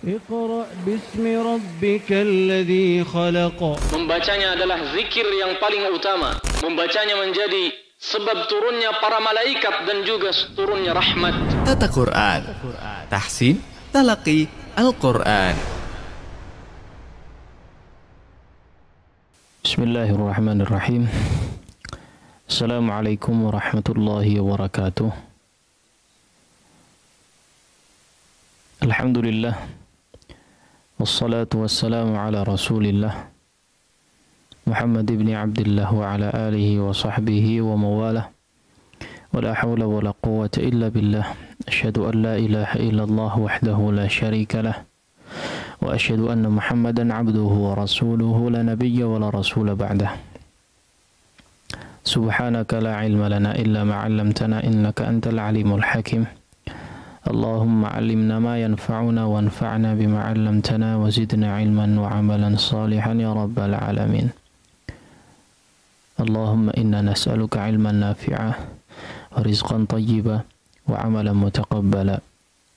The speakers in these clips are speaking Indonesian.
Iqra bismi rabbikal ladzi khalaq. Membacanya adalah zikir yang paling utama. Membacanya menjadi sebab turunnya para malaikat dan juga turunnya rahmat. Tata Quran, tahsin, talaqi, Al-Quran. Bismillahirrahmanirrahim. Assalamualaikum warahmatullahi wabarakatuh. Alhamdulillah, wassalatu wassalamu ala rasulillah Muhammad ibn Abdullah wa ala alihi wa sahbihi wa mawalah. Wa la hawla wa la quwwata illa billah. Asyhadu an la ilaha illallah wahdahu la syarika lah. Wa asyhadu anna Muhammadan abduhu wa rasuluhu la nabiyya wa la rasula ba'dah. Subhanaka la ilma lana illa ma 'allamtana innaka antal alimul hakim. Allahumma 'allimna ma yanfa'una wanfa'na bima 'allamtana wa zidna 'ilman wa 'amalan salihan ya rabbal alamin. Allahumma inna nas'aluka 'ilman nafi'a wa rizqan thayyiba wa 'amalan mutaqabbala.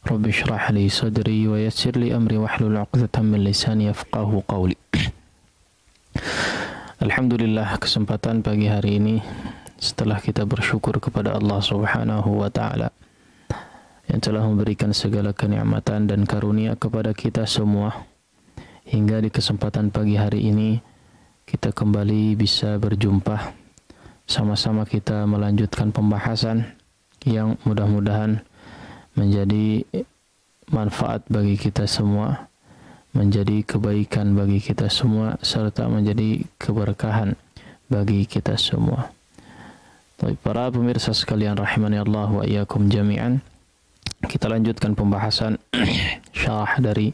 Rabbi shrah li sadri wa yassir li amri wahlul 'uqdatam min lisani yafqahu qawli. Alhamdulillah, kesempatan pagi hari ini setelah kita bersyukur kepada Allah Subhanahu wa taala yang telah memberikan segala kenikmatan dan karunia kepada kita semua, hingga di kesempatan pagi hari ini kita kembali bisa berjumpa, sama-sama kita melanjutkan pembahasan yang mudah-mudahan menjadi manfaat bagi kita semua, menjadi kebaikan bagi kita semua, serta menjadi keberkahan bagi kita semua. Para pemirsa sekalian rahimani Allah wa iyyakum jami'an, kita lanjutkan pembahasan syarah dari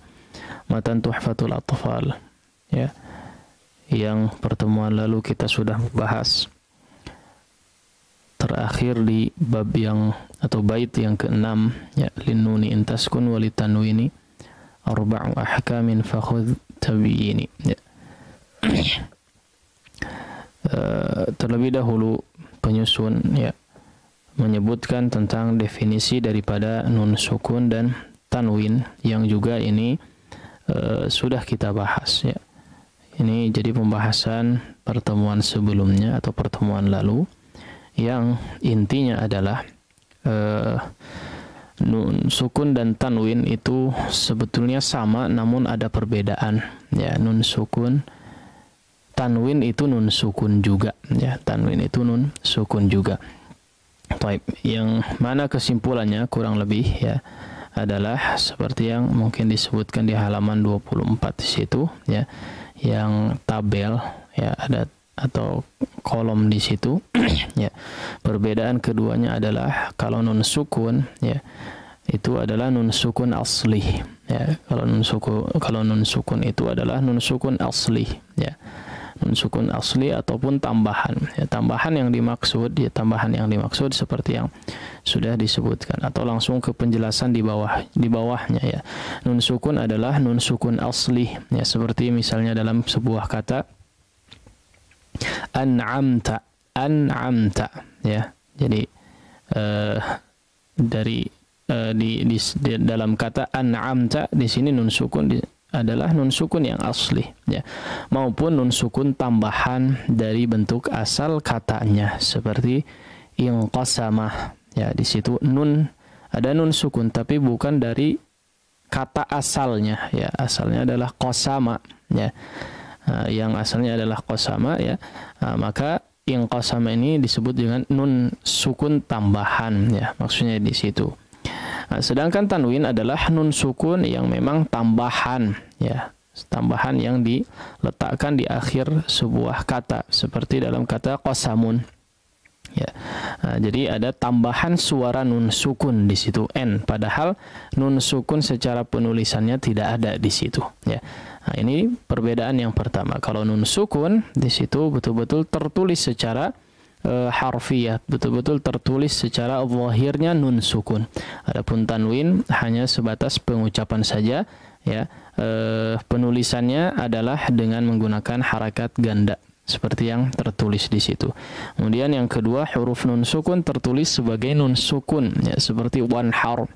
matan Tuhfatul Atfal, ya. Yang pertemuan lalu kita sudah membahas terakhir di bab yang atau bait yang ke-6, ya, linnuni intaskun walitanwini arba'u ahkamin fakhudh tabyini, ya. Terlebih dahulu penyusun, ya, menyebutkan tentang definisi daripada nun sukun dan tanwin yang juga ini sudah kita bahas, ya. Ini jadi pembahasan pertemuan sebelumnya atau pertemuan lalu yang intinya adalah nun sukun dan tanwin itu sebetulnya sama namun ada perbedaan, ya. Nun sukun, tanwin itu nun sukun juga, ya. Tanwin itu nun sukun juga. Baik, yang mana kesimpulannya kurang lebih, ya, adalah seperti yang mungkin disebutkan di halaman 24 di situ, ya, yang tabel, ya, ada atau kolom di situ. Ya, perbedaan keduanya adalah kalau nun sukun, ya, itu adalah nun sukun asli, ya. Kalau nun sukun itu adalah nun sukun asli, ya. Nun sukun asli ataupun tambahan, ya, tambahan yang dimaksud, ya, tambahan yang dimaksud seperti yang sudah disebutkan, atau langsung ke penjelasan di bawahnya, ya. Nun sukun adalah nun sukun asli, ya, seperti misalnya dalam sebuah kata an'amta, ya. Jadi di dalam kata an'amta di sini nun sukun adalah nun sukun yang asli, ya, maupun nun sukun tambahan dari bentuk asal katanya seperti inqasamah, ya. Di situ nun ada nun sukun tapi bukan dari kata asalnya, ya. Asalnya adalah qasama, ya. Yang asalnya adalah qasama, ya. Maka inqasama ini disebut dengan nun sukun tambahan, ya. Maksudnya di situ. Sedangkan tanwin adalah nun sukun yang memang tambahan, ya, tambahan yang diletakkan di akhir sebuah kata seperti dalam kata qasamun, ya. Jadi ada tambahan suara nun sukun di situ n, padahal nun sukun secara penulisannya tidak ada di situ, ya. Ini perbedaan yang pertama. Kalau nun sukun di situ betul-betul tertulis secara harfiah, betul-betul tertulis secara zahirnya nun sukun. Adapun tanwin hanya sebatas pengucapan saja, ya. Penulisannya adalah dengan menggunakan harakat ganda seperti yang tertulis di situ. Kemudian yang kedua, huruf nun sukun tertulis sebagai nun sukun, ya, seperti wanhar.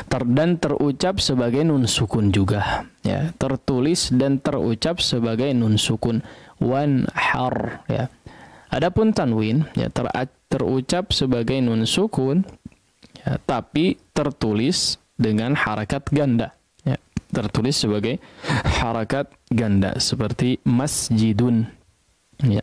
dan terucap sebagai nun sukun juga, ya, tertulis dan terucap sebagai nun sukun. Wanhar, ya. Adapun tanwin, ya, terucap sebagai nun sukun, ya, tapi tertulis dengan harakat ganda, ya, tertulis sebagai harakat ganda seperti masjidun, ya.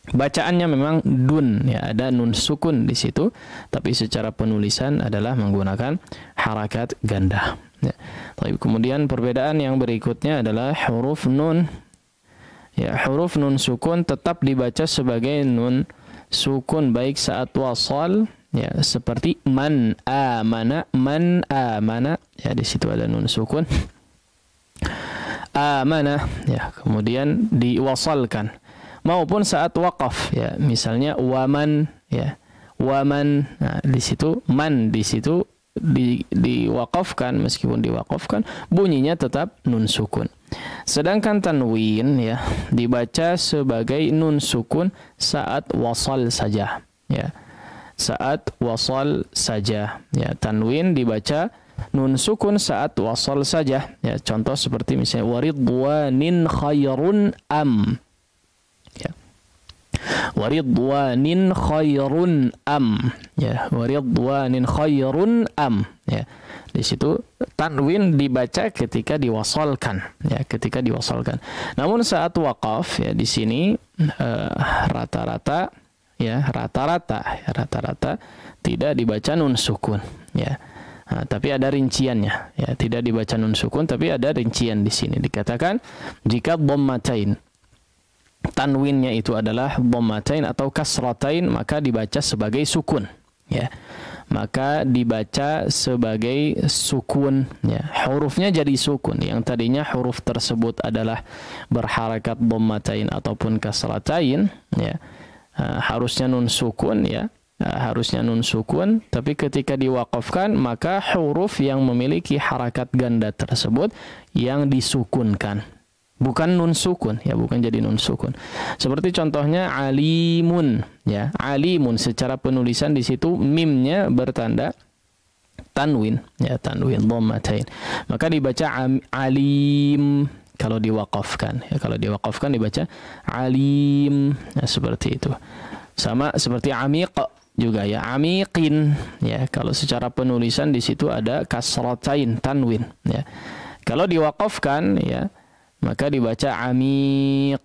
Bacaannya memang dun, ya, ada nun sukun di situ, tapi secara penulisan adalah menggunakan harakat ganda, ya. Tapi kemudian perbedaan yang berikutnya adalah huruf nun, ya, huruf nun sukun tetap dibaca sebagai nun sukun baik saat wasal, ya, seperti man amana, ya, di situ ada nun sukun amana, ya, kemudian diwasalkan, maupun saat waqaf, ya, misalnya waman, ya, waman, nah, di situ man, di situ diwaqafkan, meskipun diwaqafkan bunyinya tetap nun sukun. Sedangkan tanwin, ya, dibaca sebagai nun sukun saat wasal saja, ya, saat wasal saja, ya, tanwin dibaca nun sukun saat wasal saja, ya, contoh seperti misalnya waridwanin khairun am, ya, waridwanin khairun am, ya, waridwanin khairun am, ya, di situ tanwin dibaca ketika diwasalkan, ya, ketika diwasalkan. Namun saat waqaf, ya, di sini rata-rata tidak dibaca nun sukun, ya. Nah, tapi ada rinciannya, ya, tidak dibaca nun sukun tapi ada rincian di sini. Dikatakan jika dhammatain, tanwinnya itu adalah dhammatain atau kasratain, maka dibaca sebagai sukun, ya. Maka dibaca sebagai sukun, ya. Hurufnya jadi sukun. Yang tadinya huruf tersebut adalah berharakat dhammatain ataupun kasratain, ya. Harusnya nun sukun, ya. Harusnya nun sukun, tapi ketika diwaqafkan maka huruf yang memiliki harakat ganda tersebut yang disukunkan, bukan nun sukun, ya, bukan jadi nun sukun. Seperti contohnya alimun, ya, alimun secara penulisan di situ mimnya bertanda tanwin, ya, tanwin dhammatain, maka dibaca alim. Kalau diwaqafkan, ya, kalau diwaqafkan dibaca alim, ya, seperti itu. Sama seperti amiq juga, ya, amiqin, ya, kalau secara penulisan di situ ada kasratain tanwin, ya. Kalau diwaqafkan, ya, maka dibaca amiq,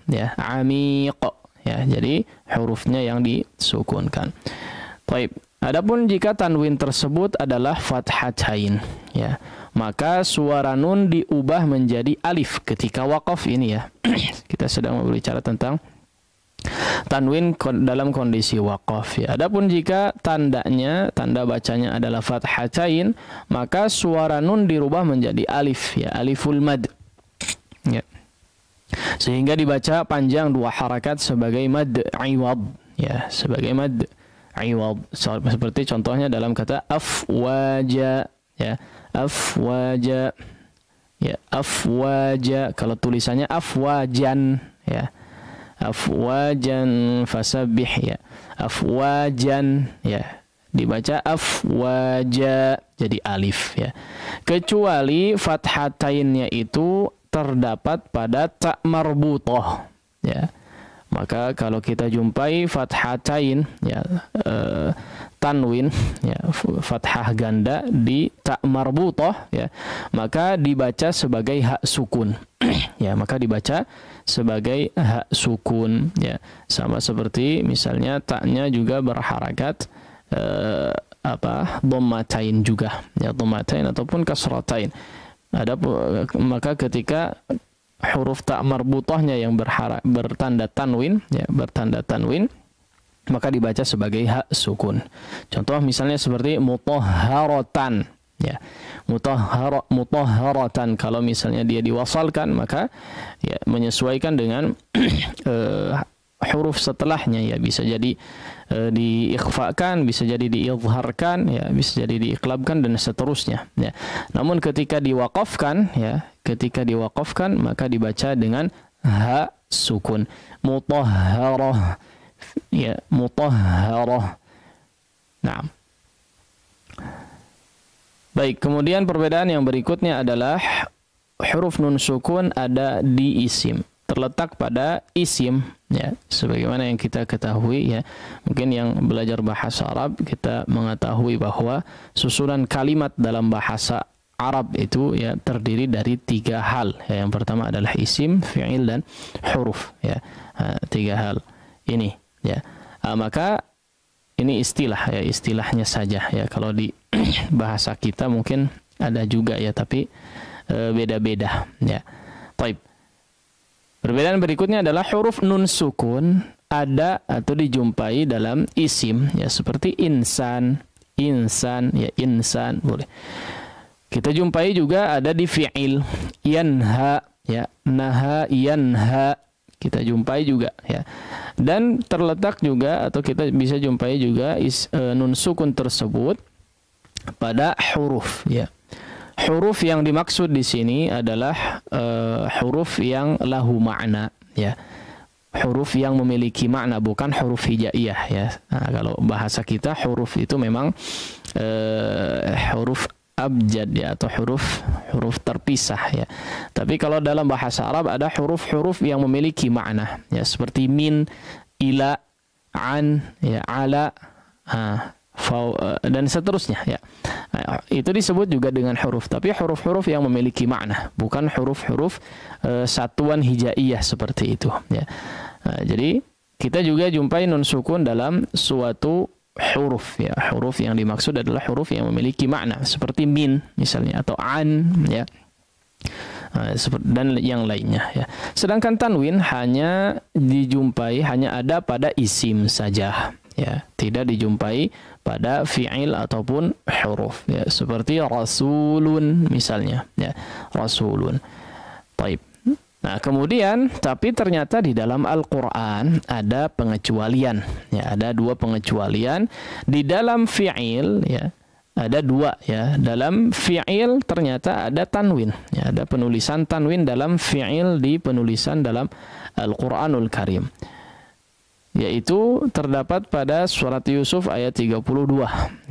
ya, amiq, ya, jadi hurufnya yang disukunkan. Baik, adapun jika tanwin tersebut adalah fathatain, ya, maka suara nun diubah menjadi alif ketika waqaf ini, ya. Kita sedang berbicara tentang tanwin dalam kondisi waqaf, ya. Adapun jika tanda bacanya adalah fathatain, maka suara nun dirubah menjadi alif, ya, aliful mad, ya. Sehingga dibaca panjang dua harakat sebagai mad iwad, ya, sebagai mad iwad. Seperti contohnya dalam kata afwaja, ya, afwaja, ya, afwaja. Kalau tulisannya afwajan, ya, afwajan fasabbih, ya, afwajan, ya, dibaca afwaja jadi alif, ya, kecuali fathatainnya itu terdapat pada ta marbutah, ya. Maka kalau kita jumpai fathatain, ya, tanwin, ya, fathah ganda di ta marbutah, ya, maka dibaca sebagai hak sukun, ya, maka dibaca sebagai hak sukun, ya. Sama seperti misalnya taknya juga berharakat dhammatain juga, ya, dhammatain ataupun kasratain. Maka ketika huruf ta marbutahnya yang bertanda tanwin, ya, bertanda tanwin, maka dibaca sebagai hak sukun. Contoh misalnya seperti mutahharatan, ya, mutahharatan. Kalau misalnya dia diwasalkan, maka, ya, menyesuaikan dengan huruf setelahnya, ya, bisa jadi diikhfakan, bisa jadi diizharkan, ya, bisa jadi diiqlabkan dan seterusnya, ya. Namun ketika diwaqafkan, ya, ketika diwaqafkan maka dibaca dengan ha sukun, mutahharah, ya, mutahharah. Nah, Baik, kemudian perbedaan yang berikutnya adalah huruf nun sukun ada di isim, terletak pada isim, ya, sebagaimana yang kita ketahui, ya. Mungkin yang belajar bahasa Arab kita mengetahui bahwa susunan kalimat dalam bahasa Arab itu, ya, terdiri dari 3 hal. Ya, yang pertama adalah isim, fi'il, dan huruf, ya. 3 hal ini, ya. Maka ini istilah, ya, istilahnya saja, ya. Kalau di bahasa kita mungkin ada juga, ya, tapi beda-beda, ya. Baik. Perbedaan berikutnya adalah huruf nun sukun ada atau dijumpai dalam isim, ya, seperti insan, ya, insan boleh. Kita jumpai juga ada di fi'il, yanha, ya, naha, yanha. Kita jumpai juga, ya. Dan terletak juga atau kita bisa jumpai juga nun sukun tersebut pada huruf, ya. Huruf yang dimaksud di sini adalah huruf yang lahu makna, ya. Huruf yang memiliki makna, bukan huruf hijaiyah, ya. Nah, kalau bahasa kita huruf itu memang huruf abjad, ya, atau huruf terpisah, ya. Tapi kalau dalam bahasa Arab ada huruf-huruf yang memiliki makna, ya, seperti min, ila, an, ya, ala, dan seterusnya, ya. Nah, itu disebut juga dengan huruf, tapi huruf-huruf yang memiliki makna, bukan huruf-huruf satuan hijaiyah seperti itu, ya. Nah, jadi kita juga jumpai nun sukun dalam suatu huruf, ya. Huruf yang dimaksud adalah huruf yang memiliki makna seperti min misalnya, atau an, ya, dan yang lainnya, ya. Sedangkan tanwin hanya dijumpai, hanya ada pada isim saja, ya, tidak dijumpai pada fi'il ataupun huruf, ya, seperti rasulun misalnya, ya, rasulun. Baik. Nah, kemudian tapi ternyata di dalam Al-Qur'an ada pengecualian, ya, ada 2 pengecualian di dalam fi'il, ya. Ada 2, ya. Dalam fi'il ternyata ada tanwin, ya, ada penulisan tanwin dalam fi'il di penulisan dalam Al-Qur'anul Karim. Yaitu terdapat pada surat Yusuf ayat 32,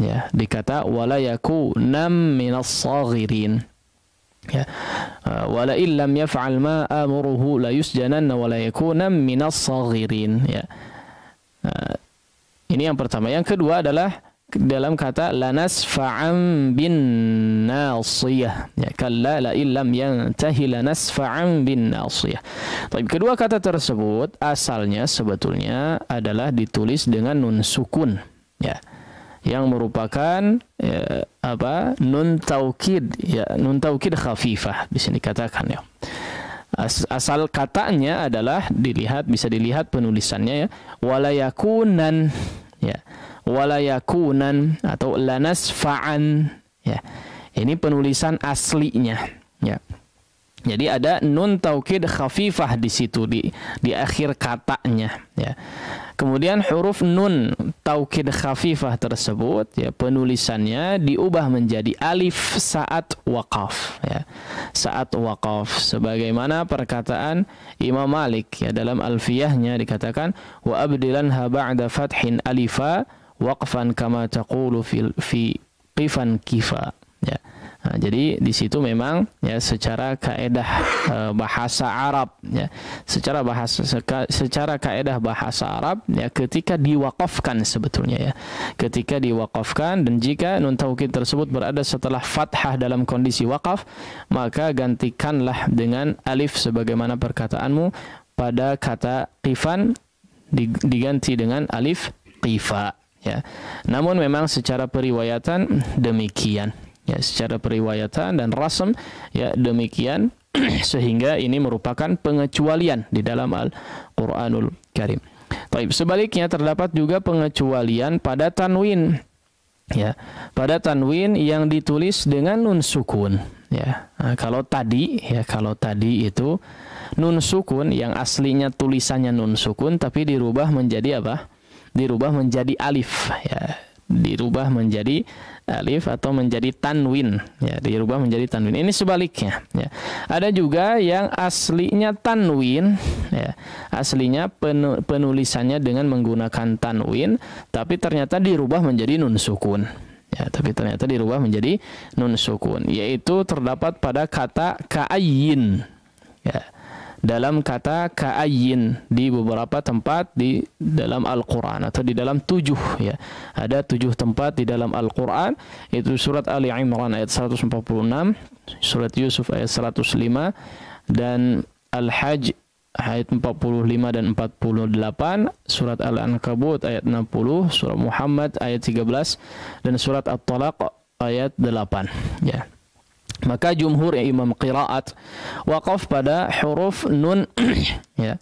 ya, dikata wala yakunam minas saghirin, ya, wala illam yaf'al ma amuruhu la yusjananna wala yakunam minas saghirin, ya. Ini yang pertama. Yang kedua adalah dalam kata lanasfa'an bin nasiyah, ya, kalla la illam yantahi lanasfa'an bin nasiyah. Tapi kedua kata tersebut asalnya sebetulnya adalah ditulis dengan nun sukun, ya, yang merupakan, ya, nun taukid, ya, nun taukid khafifah di sini katakan, ya. Asal katanya adalah bisa dilihat penulisannya, ya, wala yakunan, ya, wala yakunan atau lanasfa'an, ya. Ini penulisan aslinya, ya. Jadi ada nun taukid khafifah di situ di akhir katanya, ya. Kemudian huruf nun taukid khafifah tersebut, ya, penulisannya diubah menjadi alif saat waqaf, ya. Saat waqaf, sebagaimana perkataan Imam Malik, ya, dalam Alfiyahnya dikatakan wa abdilanha ba'da fathin alifa waqfan kama taqulu fi qifan kifa, ya. Nah, jadi di situ memang, ya, secara kaedah bahasa Arab, ya, secara kaedah bahasa Arab, ya, ketika diwaqafkan sebetulnya, ya, ketika diwaqafkan dan jika nun taukid tersebut berada setelah fathah dalam kondisi waqaf, maka gantikanlah dengan alif sebagaimana perkataanmu pada kata qifan diganti dengan alif qifa, ya. Namun memang secara periwayatan demikian, ya, secara periwayatan dan rasm, ya, demikian sehingga ini merupakan pengecualian di dalam Al-Qur'anul Karim. Baik, sebaliknya terdapat juga pengecualian pada tanwin, ya, pada tanwin yang ditulis dengan nun sukun, ya. Nah, kalau tadi itu nun sukun yang aslinya tulisannya nun sukun tapi dirubah menjadi apa? Dirubah menjadi alif, ya. Dirubah menjadi alif atau menjadi tanwin, ya, dirubah menjadi tanwin. Ini sebaliknya, ya. Ada juga yang aslinya tanwin, ya, aslinya penulisannya dengan menggunakan tanwin tapi ternyata dirubah menjadi nun sukun, ya, tapi ternyata dirubah menjadi nun sukun, yaitu terdapat pada kata ka'ayyin, ya, dalam kata ka'ayyin di beberapa tempat di dalam Al-Quran atau di dalam 7, ya, ada 7 tempat di dalam Al-Quran, itu surat Ali Imran ayat 146, surat Yusuf ayat 105, dan Al-Hajj ayat 45 dan 48, surat Al-Ankabut ayat 60, surat Muhammad ayat 13, dan surat At-Talaq ayat 8, ya. Maka jumhur imam qiraat waqaf pada huruf nun ya.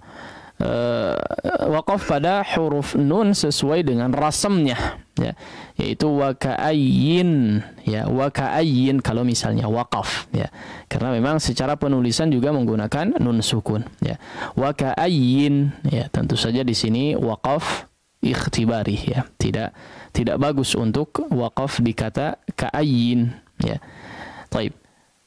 Waqaf pada huruf nun sesuai dengan rasamnya, ya, yaitu wa ka'ayyin, ya, wa ka'ayyin kalau misalnya waqaf, ya, karena memang secara penulisan juga menggunakan nun sukun, ya, wa ka'ayyin, ya, tentu saja di sini waqaf ikhtibari, ya, tidak bagus untuk waqaf di kata ka'ayyin, ya. Taib.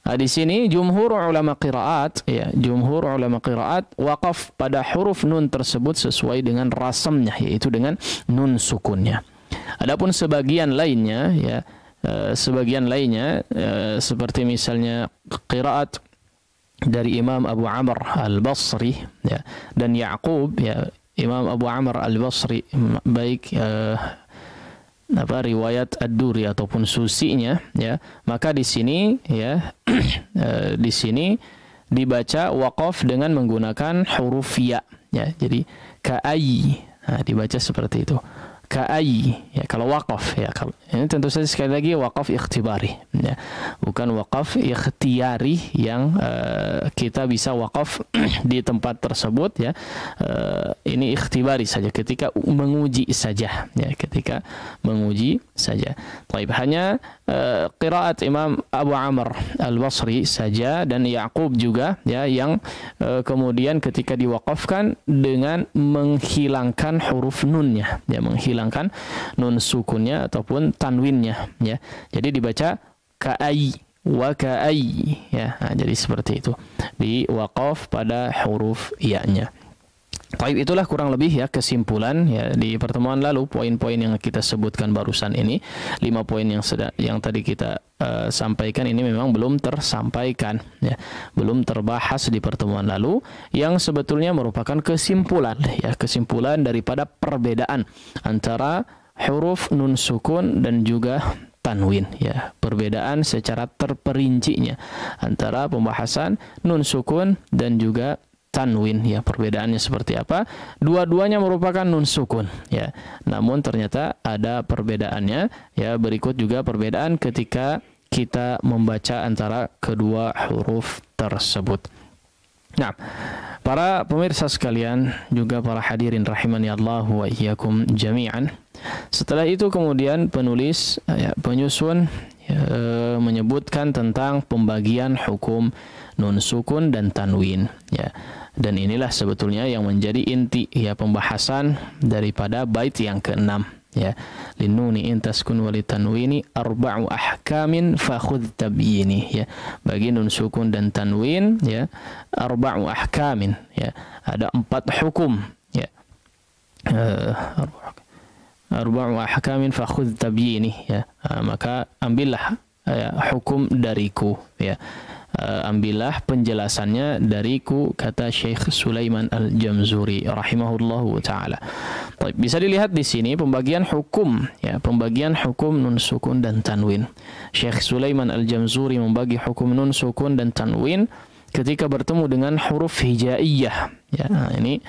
Nah, di sini jumhur ulama qiraat, ya, jumhur ulama qiraat waqaf pada huruf nun tersebut sesuai dengan rasamnya, yaitu dengan nun sukunnya. Adapun sebagian lainnya, ya, seperti misalnya qiraat dari Imam Abu Amr Al-Basri, ya, dan Ya'qub, ya, Imam Abu Amr Al-Basri baik riwayat Ad-Duri ataupun Susinya, ya, maka di sini, ya, di sini dibaca waqaf dengan menggunakan huruf ya, ya, jadi ka'ay, nah, dibaca seperti itu, ka'ay, ya, kalau waqaf, ya, kalau ini tentu saja sekali lagi waqaf ikhtibari, ya, bukan waqaf ikhtiyari yang kita bisa waqaf di tempat tersebut, ya, ini ikhtibari saja ketika menguji saja, ya, ketika menguji saja. Taib, hanya qiraat Imam Abu Amr Al-Basri saja dan Ya'qub juga, ya, yang kemudian ketika diwaqafkan dengan menghilangkan huruf nunnya, ya, menghilangkan nun sukunnya ataupun tanwinnya, ya, jadi dibaca ka'ay wa ka'ay, ya. Nah, jadi seperti itu di waqaf pada huruf ya-nya. Taib, itulah kurang lebih, ya, kesimpulan, ya, di pertemuan lalu poin-poin yang kita sebutkan barusan ini, 5 poin yang tadi kita sampaikan ini memang belum tersampaikan, ya, belum terbahas di pertemuan lalu, yang sebetulnya merupakan kesimpulan, ya, kesimpulan daripada perbedaan antara huruf nun sukun dan juga tanwin, ya, perbedaan secara terperincinya antara pembahasan nun sukun dan juga tanwin, ya, perbedaannya seperti apa. Dua-duanya merupakan nun sukun, ya, namun ternyata ada perbedaannya, ya. Berikut juga perbedaan ketika kita membaca antara kedua huruf tersebut. Nah, para pemirsa sekalian, juga para hadirin rahimani Allah wa iyyakum jami'an. Setelah itu kemudian penulis, ya, penyusun, ya, menyebutkan tentang pembagian hukum nun sukun dan tanwin, ya. Dan inilah sebetulnya yang menjadi inti, ya, pembahasan daripada bait yang ke-6, ya. Linnuni in taskun wa litanwini arba'u ahkamin fakhudh tabyini, ya. Bagi nun sukun dan tanwin, ya, arba'u ahkamin, ya, ada 4 hukum, ya. Arba'u ahkamin fakhudh tabyini, ya. Maka ambillah, ya, hukum dariku, ya. Ambillah penjelasannya dariku, kata Syekh Sulaiman Al-Jamzuri rahimahullahu taala. Baik, bisa dilihat di sini pembagian hukum, ya, pembagian hukum nun sukun dan tanwin. Syekh Sulaiman Al-Jamzuri membagi hukum nun sukun dan tanwin ketika bertemu dengan huruf hijaiyah, ya. Nah, ini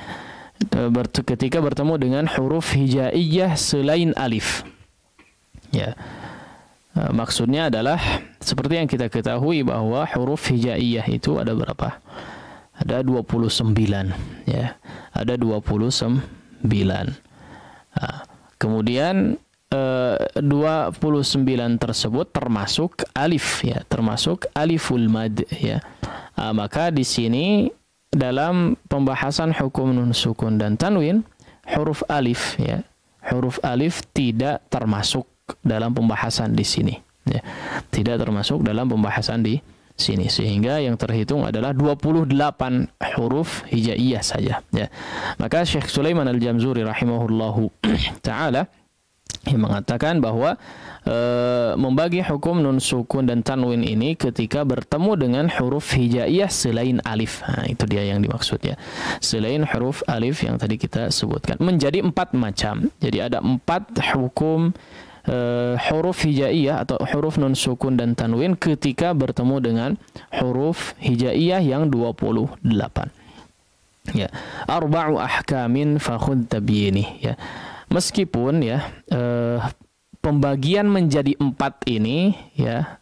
ketika bertemu dengan huruf hijaiyah selain alif, ya. Maksudnya adalah seperti yang kita ketahui bahwa huruf hijaiyah itu ada berapa? Ada 29, ya. Ada 29. Nah, kemudian 29 tersebut termasuk alif, ya, termasuk aliful mad, ya. Maka di sini dalam pembahasan hukum nun sukun dan tanwin, huruf alif, ya, huruf alif tidak termasuk dalam pembahasan di sini, ya. Tidak termasuk dalam pembahasan di sini, sehingga yang terhitung adalah 28 huruf hijaiyah saja, ya. Maka Syekh Sulaiman Al-Jamzuri rahimahullahu taala yang mengatakan bahwa membagi hukum nun sukun dan tanwin ini ketika bertemu dengan huruf hijaiyah selain alif. Nah, itu dia yang dimaksud ya. Selain huruf alif yang tadi kita sebutkan. Menjadi 4 macam. Jadi ada 4 hukum huruf hijaiyah atau huruf nun sukun dan tanwin ketika bertemu dengan huruf hijaiyah yang 28. Ya. Arba'u ahkamin fakhudh tabyini ya. Meskipun ya pembagian menjadi 4 ini ya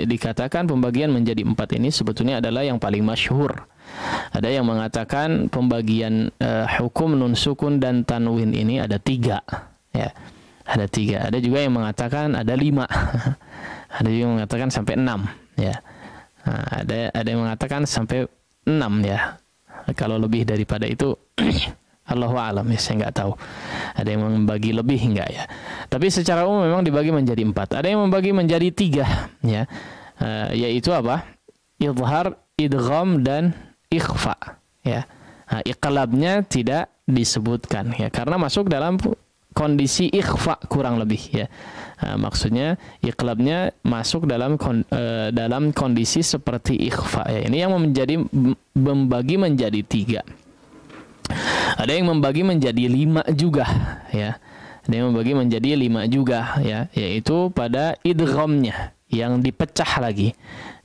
dikatakan pembagian menjadi 4 ini sebetulnya adalah yang paling masyhur. Ada yang mengatakan pembagian hukum nun sukun dan tanwin ini ada 3 ya. Ada 3. Ada juga yang mengatakan ada 5. Ada juga yang mengatakan sampai 6 ya. Nah, ada yang mengatakan sampai 6 ya. Kalau lebih daripada itu Allahu a'lam ya, saya nggak tahu. Ada yang membagi lebih enggak ya. Tapi secara umum memang dibagi menjadi 4. Ada yang membagi menjadi 3 ya. Yaitu apa? Idhar, idgham dan ikhfa ya. Nah, iqlabnya tidak disebutkan ya karena masuk dalam kondisi ikhfa kurang lebih ya. Maksudnya iqlabnya masuk dalam kondisi seperti ikhfa ya. Ini yang membagi menjadi 3. Ada yang membagi menjadi 5 juga ya. Ada yang membagi menjadi 5 juga ya, yaitu pada idghamnya yang dipecah lagi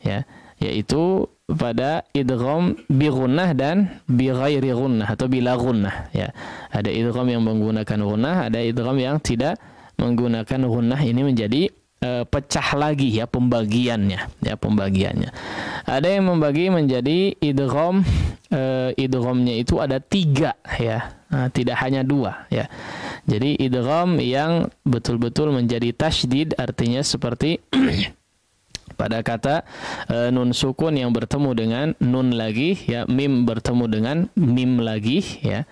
ya, yaitu pada idgham bi gunnah dan bi ghairi gunnah atau bila gunnah ya. Ada idgham yang menggunakan gunnah, ada idgham yang tidak menggunakan gunnah. Ini menjadi pecah lagi ya pembagiannya ya, pembagiannya. Ada yang membagi menjadi idgham, idghamnya itu ada 3 ya. Nah, tidak hanya 2 ya. Jadi idgham yang betul-betul menjadi tasydid, artinya seperti pada kata nun sukun yang bertemu dengan nun lagi ya, mim bertemu dengan mim lagi ya.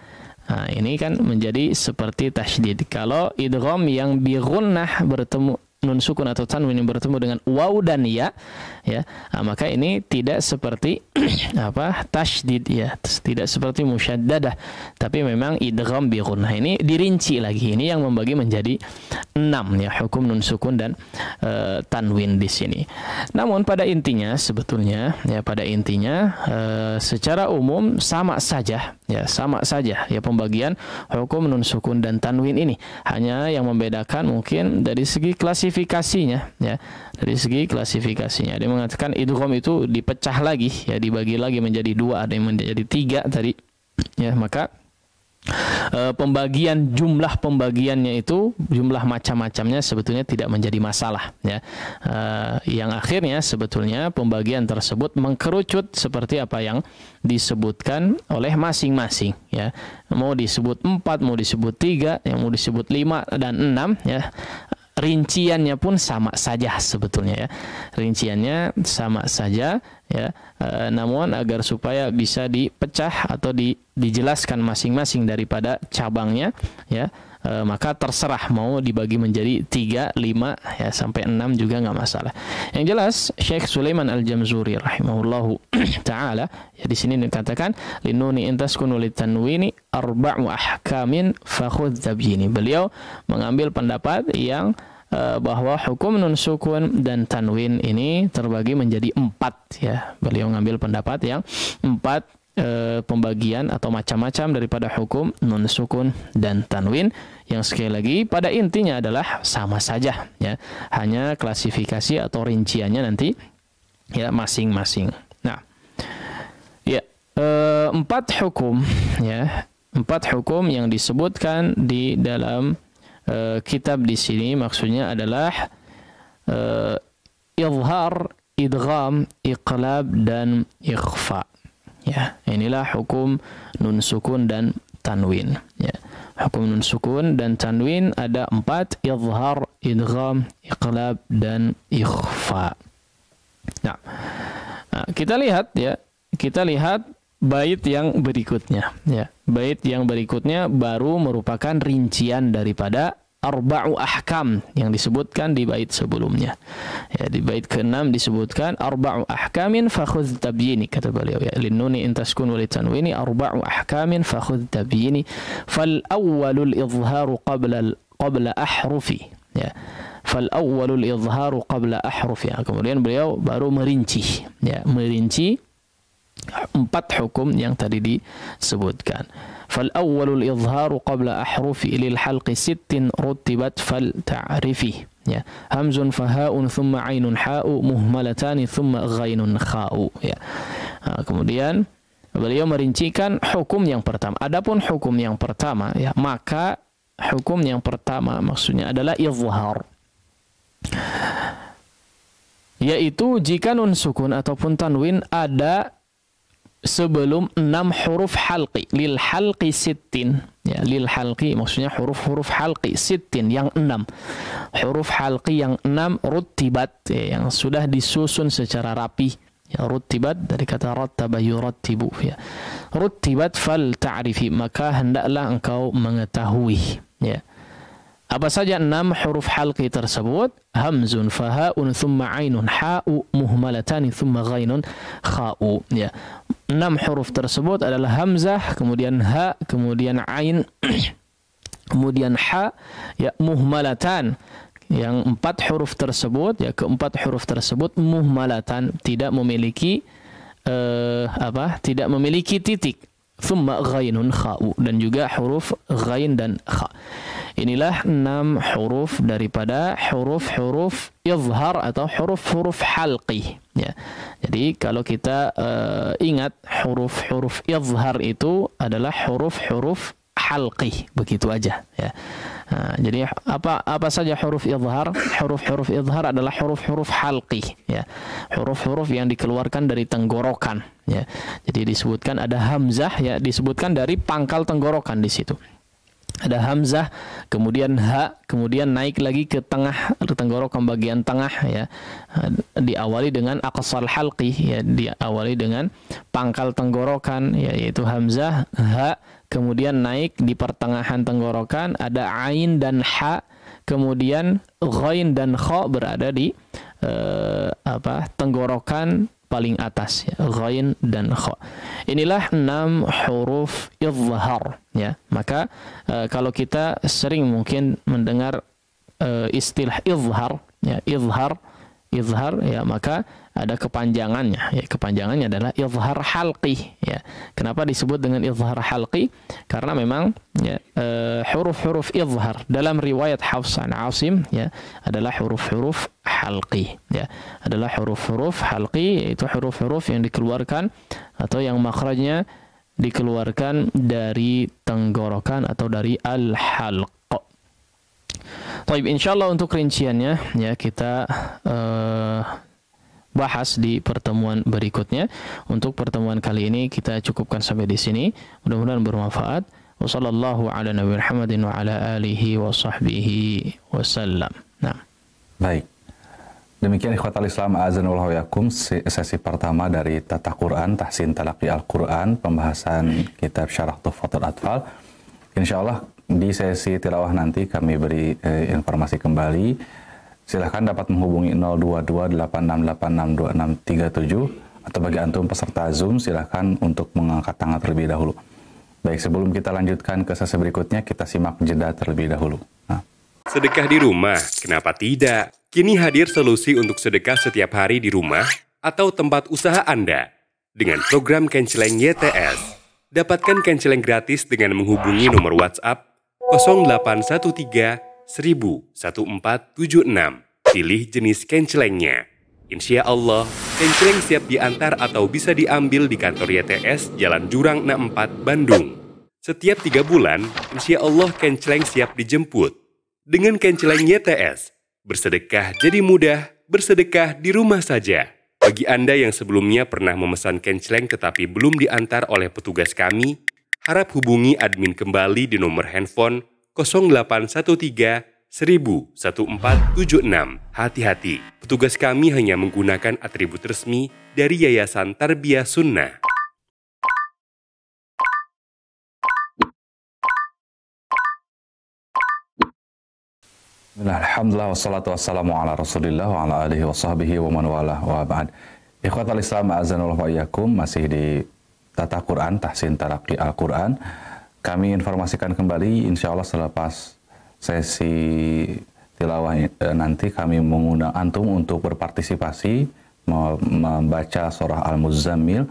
Nah, ini kan menjadi seperti tasydid. Kalau idgham yang bi gunnah bertemu nun sukun atau tanwin yang bertemu dengan waw dan ya, nah, maka ini tidak seperti apa tasydid ya, tidak seperti musyaddadah, tapi memang idgham bi gunnah. Ini dirinci lagi. Ini yang membagi menjadi 6 ya hukum nun sukun dan tanwin di sini. Namun pada intinya sebetulnya ya, pada intinya secara umum sama saja ya, sama saja ya pembagian hukum nun sukun dan tanwin ini. Hanya yang membedakan mungkin dari segi klasifikasinya ya, dari segi klasifikasinya. Ada yang mengatakan idgham itu dipecah lagi ya, dibagi lagi menjadi 2, ada yang menjadi 3 tadi ya. Maka pembagian jumlah pembagiannya itu, jumlah macam-macamnya sebetulnya tidak menjadi masalah ya. Yang akhirnya sebetulnya pembagian tersebut mengkerucut seperti apa yang disebutkan oleh masing-masing ya. Mau disebut 4, mau disebut 3, yang mau disebut 5 dan 6 ya. Rinciannya pun sama saja sebetulnya ya. Rinciannya sama saja ya. Namun agar supaya bisa dipecah atau dijelaskan masing-masing daripada cabangnya ya, maka terserah mau dibagi menjadi 3, 5 ya sampai 6 juga nggak masalah. Yang jelas Syekh Sulaiman Al-Jamzuri rahimahullahu taala ya, di sini dikatakan linuni intaskun litanwini arba'u ahkamin fakhudh tabyini. Beliau mengambil pendapat yang bahwa hukum nun sukun dan tanwin ini terbagi menjadi 4 ya. Beliau mengambil pendapat yang 4 pembagian atau macam-macam daripada hukum nun sukun dan tanwin, yang sekali lagi pada intinya adalah sama saja ya, hanya klasifikasi atau rinciannya nanti ya masing-masing. Nah ya, 4 hukum ya, 4 hukum yang disebutkan di dalam kitab di sini maksudnya adalah izhar, idgham, iqlab dan ikhfa. Ya, inilah hukum nun sukun dan tanwin. Ya, hukum nun sukun dan tanwin ada 4: izhar, idgham, iqlab dan ikhfa. Nah, kita lihat ya, kita lihat bait yang berikutnya. Ya, bait yang berikutnya baru merupakan rincian daripada arba'u ahkam yang disebutkan di bait sebelumnya. Ya, di bait ke-6 disebutkan arba'u ahkamin fakhudh tabyini, kata beliau ya, linnuni intaskun walitanwini arba'u ahkamin fakhudh tabyini. Fal awwalul izharu qabla qabla ahrufi, ya. Fal awwalul izharu qabla ahrufi. Kemudian beliau baru merinci, ya, merinci 4 hukum yang tadi disebutkan. Fal awwalul izharu qabla ahrufi lil halqi 6 rutibat fal ta'rifi, ya. Hamzun fahaun thumma ainun ha'u muhmalatani thumma ghainun kha'u, ya. Kemudian beliau merincikan hukum yang pertama. Adapun hukum yang pertama, ya, maka hukum yang pertama maksudnya adalah izhar, yaitu jika nun sukun ataupun tanwin ada sebelum 6 huruf halqi. Lil halqi 6, ya, lil halqi maksudnya huruf-huruf halqi 6 yang 6. Huruf halqi yang 6 rutibat, ya, yang sudah disusun secara rapi. Ya, rutibat dari kata rattaba yurattibu, ya. Rutibat fal ta'rifi, maka hendaklah engkau mengetahui, ya. Apa saja 6 huruf halqi tersebut? Hamzun fahaun thumma ainun ha'u muhmalatani thumma ghainun kha'u, ya. 6 huruf tersebut adalah hamzah, kemudian ha, kemudian ain, kemudian ha, ya, muhmalatan. Yang 4 huruf tersebut, ya, keempat huruf tersebut muhmalatan, tidak memiliki tidak memiliki titik. Thumma ghainun kha'u, dan juga huruf ghain dan kha. Inilah 6 huruf daripada huruf-huruf izhar atau huruf-huruf halqi, ya. Jadi kalau kita ingat, huruf-huruf izhar itu adalah huruf-huruf halqi, begitu aja, ya. Nah, jadi apa saja huruf izhar? Huruf-huruf izhar adalah huruf-huruf halqi, ya. Huruf-huruf yang dikeluarkan dari tenggorokan, ya. Jadi disebutkan ada hamzah, ya, disebutkan dari pangkal tenggorokan di situ. Ada hamzah, kemudian ha, kemudian naik lagi ke tengah tenggorokan bagian tengah, ya. Diawali dengan aqsal halqi, ya, diawali dengan pangkal tenggorokan, ya, yaitu hamzah, ha, kemudian naik di pertengahan tenggorokan, ada ain dan ha, kemudian ghain dan kha berada di tenggorokan paling atas, ya, ghain dan kha. Inilah 6 huruf izhar, ya. Maka kalau kita sering mungkin mendengar istilah izhar, ya, izhar, ya, maka ada kepanjangannya, ya. Kepanjangannya adalah izhar halqi, ya. Kenapa disebut dengan izhar halqi? Karena memang, ya, huruf-huruf izhar dalam riwayat Hafs an Asim, ya, adalah huruf-huruf halqi, ya. Adalah huruf-huruf halqi, yaitu huruf-huruf yang dikeluarkan atau yang makhrajnya dikeluarkan dari tenggorokan atau dari al-halq. Baik, insyaallah untuk rinciannya, ya, kita bahas di pertemuan berikutnya. Untuk pertemuan kali ini kita cukupkan sampai di sini. Mudah-mudahan bermanfaat. Wassallallahu ala nabiyina Muhammadin wa ala alihi wa sahbihi wasallam. Nah. Baik. Demikian ikhwatal Islam azanullahu yakum, sesi pertama dari Tata Quran, Tahsin Talaqi Al-Quran, pembahasan kitab Syarah Tuhfatul Atfal. Insyaallah di sesi tilawah nanti kami beri informasi kembali. Silahkan dapat menghubungi 02286862637, atau bagi antum peserta Zoom silahkan untuk mengangkat tangan terlebih dahulu. Baik, sebelum kita lanjutkan ke sesi berikutnya, kita simak jeda terlebih dahulu. Nah. Sedekah di rumah, kenapa tidak? Kini hadir solusi untuk sedekah setiap hari di rumah atau tempat usaha Anda dengan program Kenceleng YTS. Dapatkan Kenceleng gratis dengan menghubungi nomor WhatsApp 0813 10001476. Pilih jenis kencelengnya. Insya Allah, kenceleng siap diantar atau bisa diambil di kantor YTS Jalan Jurang 64, Bandung. Setiap 3 bulan, insya Allah kenceleng siap dijemput. Dengan kenceleng YTS, bersedekah jadi mudah, bersedekah di rumah saja. Bagi Anda yang sebelumnya pernah memesan kenceleng tetapi belum diantar oleh petugas kami, harap hubungi admin kembali di nomor handphone 0813 10001476. Hati-hati, petugas kami hanya menggunakan atribut resmi dari Yayasan Tarbiyah Sunnah. Alhamdulillah wassalatu wassalamu ala Rasulillah wa ala alihi wa sahbihi wa man walah wa ba'd. Ikhwatal Islam azanullahu wa iyyakum, masih di Tata Quran, Tahsin Talaqi Al-Quran. Kami informasikan kembali insyaallah selepas sesi tilawah nanti kami mengundang antum untuk berpartisipasi membaca surah Al-Muzammil.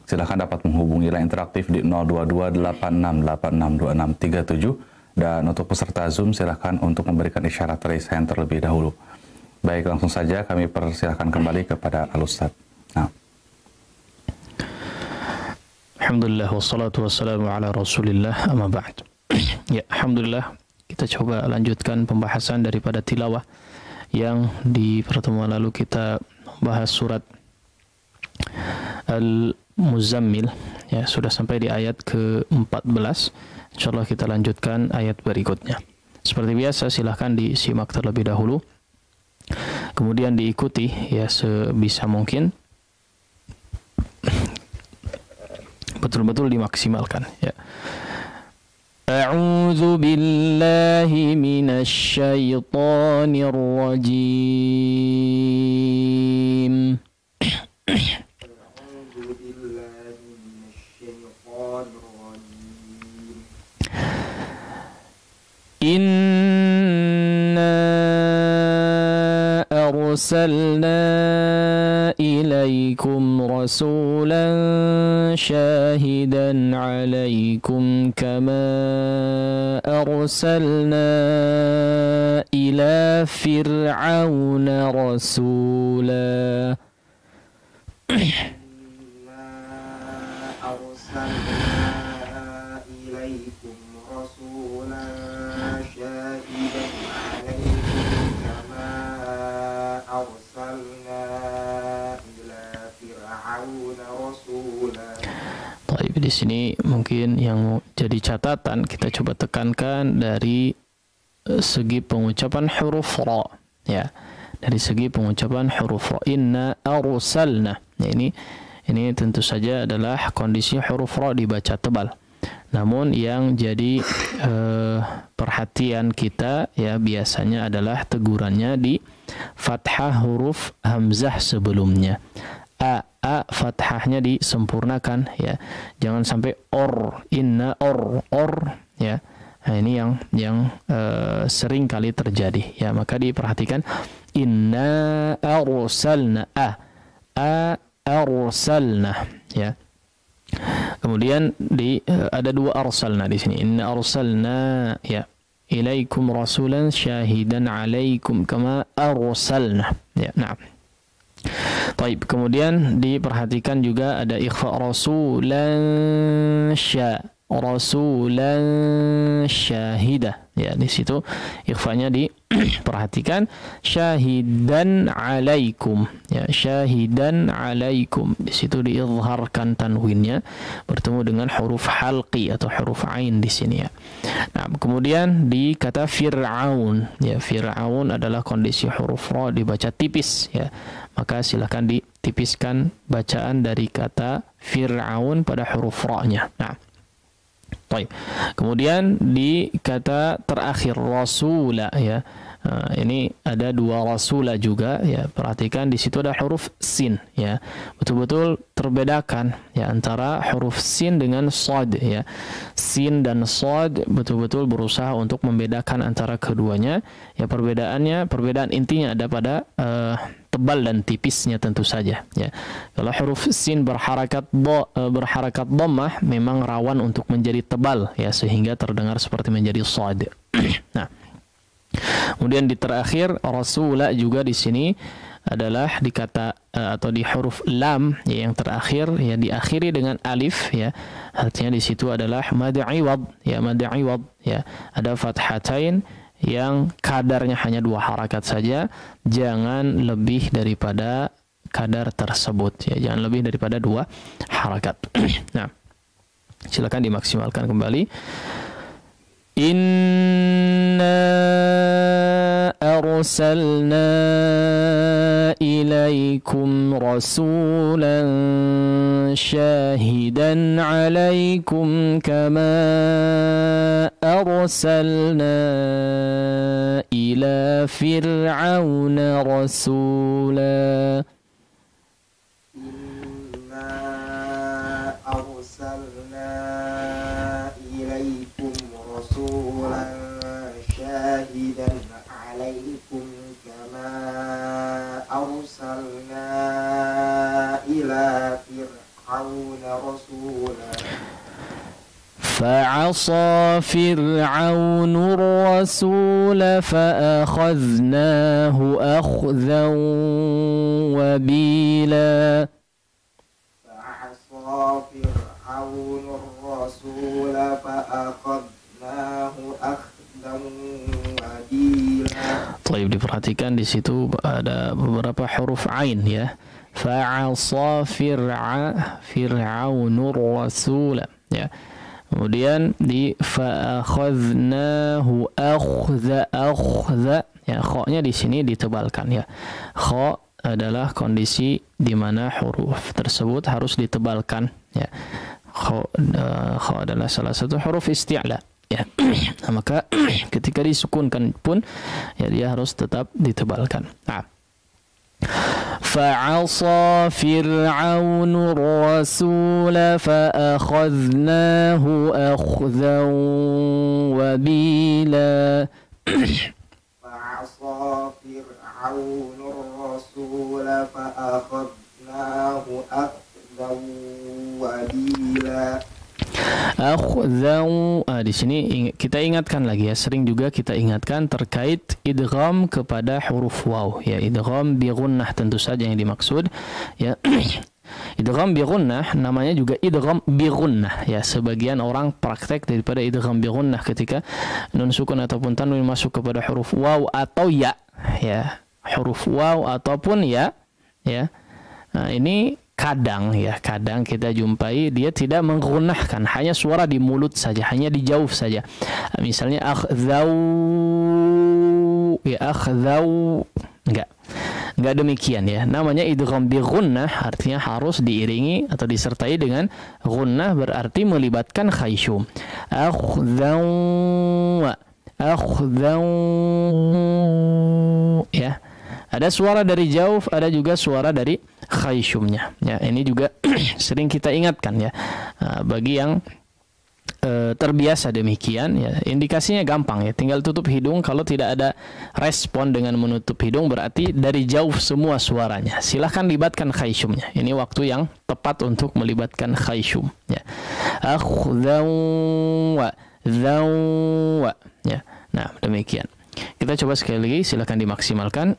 Silahkan dapat menghubungi line interaktif di 02286862637, dan untuk peserta Zoom silahkan untuk memberikan isyarat raise hand terlebih dahulu. Baik, langsung saja kami persilahkan kembali kepada Al-Ustaz. Nah. Alhamdulillah wassalatu wassalamu ala Rasulillah, amma ba'd. Ya, alhamdulillah kita coba lanjutkan pembahasan daripada tilawah yang di pertemuan lalu kita bahas surat Al-Muzammil, ya, sudah sampai di ayat ke-14. Insyaallah kita lanjutkan ayat berikutnya. Seperti biasa silahkan disimak terlebih dahulu, kemudian diikuti ya sebisa mungkin, betul-betul dimaksimalkan, ya. A'udzu billahi minasy syaithanir rajim. Inna arsalna ilaikum rasulan syahidan alaikum kama arsalna ila fir'auna rasula. Di sini mungkin yang jadi catatan kita coba tekankan dari segi pengucapan huruf ra, ya. Dari segi pengucapan huruf ra, inna arsalna. Ya, ini tentu saja adalah kondisi huruf ra dibaca tebal. Namun yang jadi perhatian kita ya biasanya adalah tegurannya di fathah huruf hamzah sebelumnya. A fathahnya disempurnakan, ya. Jangan sampai inna ya. Nah, ini yang sering kali terjadi, ya. Maka diperhatikan inna arsalna arsalna, ya. Kemudian ada dua arsalna di sini. Inna arsalna, ya, ilaikum rasulan syahidan alaikum kama arsalna, ya. Nah, baik, kemudian diperhatikan juga ada ikhfa rasulan syahidah, ya. Di situ ikhfanya diperhatikan syahidan alaikum, ya, syahidan alaikum. Di situ diizharkan tanwinnya bertemu dengan huruf halqi atau huruf ain di sini, ya. Nah, kemudian di kata Fir'aun, ya, Fir'aun adalah kondisi huruf ra dibaca tipis, ya. Maka silahkan ditipiskan bacaan dari kata Fir'aun pada huruf ra-nya. Nah, baik. Kemudian di kata terakhir rasula, ya. Ini ada dua rasula juga, ya. Perhatikan di situ ada huruf sin, ya. Betul-betul terbedakan, ya, antara huruf sin dengan shad, ya. Sin dan shad betul-betul berusaha untuk membedakan antara keduanya. Ya, perbedaan intinya ada pada tebal dan tipisnya tentu saja, ya. Kalau huruf sin berharakat dhammah memang rawan untuk menjadi tebal, ya, sehingga terdengar seperti menjadi shad. Nah, kemudian di terakhir rasula juga di sini adalah di kata atau di huruf lam, ya, yang terakhir, ya, diakhiri dengan alif, ya. Artinya di situ adalah mad iwad, ya, mad iwad, ya. Ada fathatain yang kadarnya hanya 2 harakat saja, jangan lebih daripada kadar tersebut, ya. Jangan lebih daripada 2 harakat. Nah, silakan dimaksimalkan kembali. Inna arsalna ilaikum rasulan syahidan alaikum kama arsalna ila fir'auna rasula. Inna arsalna ilaikum rasulan syahidan فعصى فرعون الرسول فأخذناه أخذا وبيلا Baik, diperhatikan di situ ada beberapa huruf ain ya. Fa'asa fir'aunur rasul ya. Kemudian di fa'akhadnahu akhza ya, kha-nya di sini ditebalkan ya. Kha adalah kondisi di mana huruf tersebut harus ditebalkan ya. Kha adalah salah satu huruf isti'la ya. Nah, maka ketika disukunkan pun ya dia harus tetap ditebalkan. Nah, فعصى فرعون الرسول فأخذناه أخذا وبيلا فعصى فرعون الرسول فأخذناه أخذا وبيلا di sini kita ingatkan lagi ya, sering juga kita ingatkan terkait idgham kepada huruf waw ya, idgham bi gunnah tentu saja yang dimaksud ya. Idgham bi gunnah namanya juga idgham bi gunnah ya. Sebagian orang praktek daripada idgham bi gunnah ketika nun sukun ataupun tanwin masuk kepada huruf waw atau ya ya, huruf waw ataupun ya. Nah, ini kadang kita jumpai dia tidak menggunnahkan, hanya suara di mulut saja, hanya di jauh saja. Misalnya akhdau ya, akhdau enggak demikian ya. Namanya idgham bi gunnah, artinya harus diiringi atau disertai dengan gunnah, berarti melibatkan khayshum. Akhdau ya. Ada suara dari jauh, ada juga suara dari khayshumnya. Ya, ini juga sering kita ingatkan ya. Bagi yang terbiasa demikian ya, indikasinya gampang ya. Tinggal tutup hidung, kalau tidak ada respon dengan menutup hidung berarti dari jauh semua suaranya. Silahkan libatkan khayshumnya. Ini waktu yang tepat untuk melibatkan khayshum ya. Akhdhawa ya. Nah, demikian. Kita coba sekali lagi, silakan dimaksimalkan.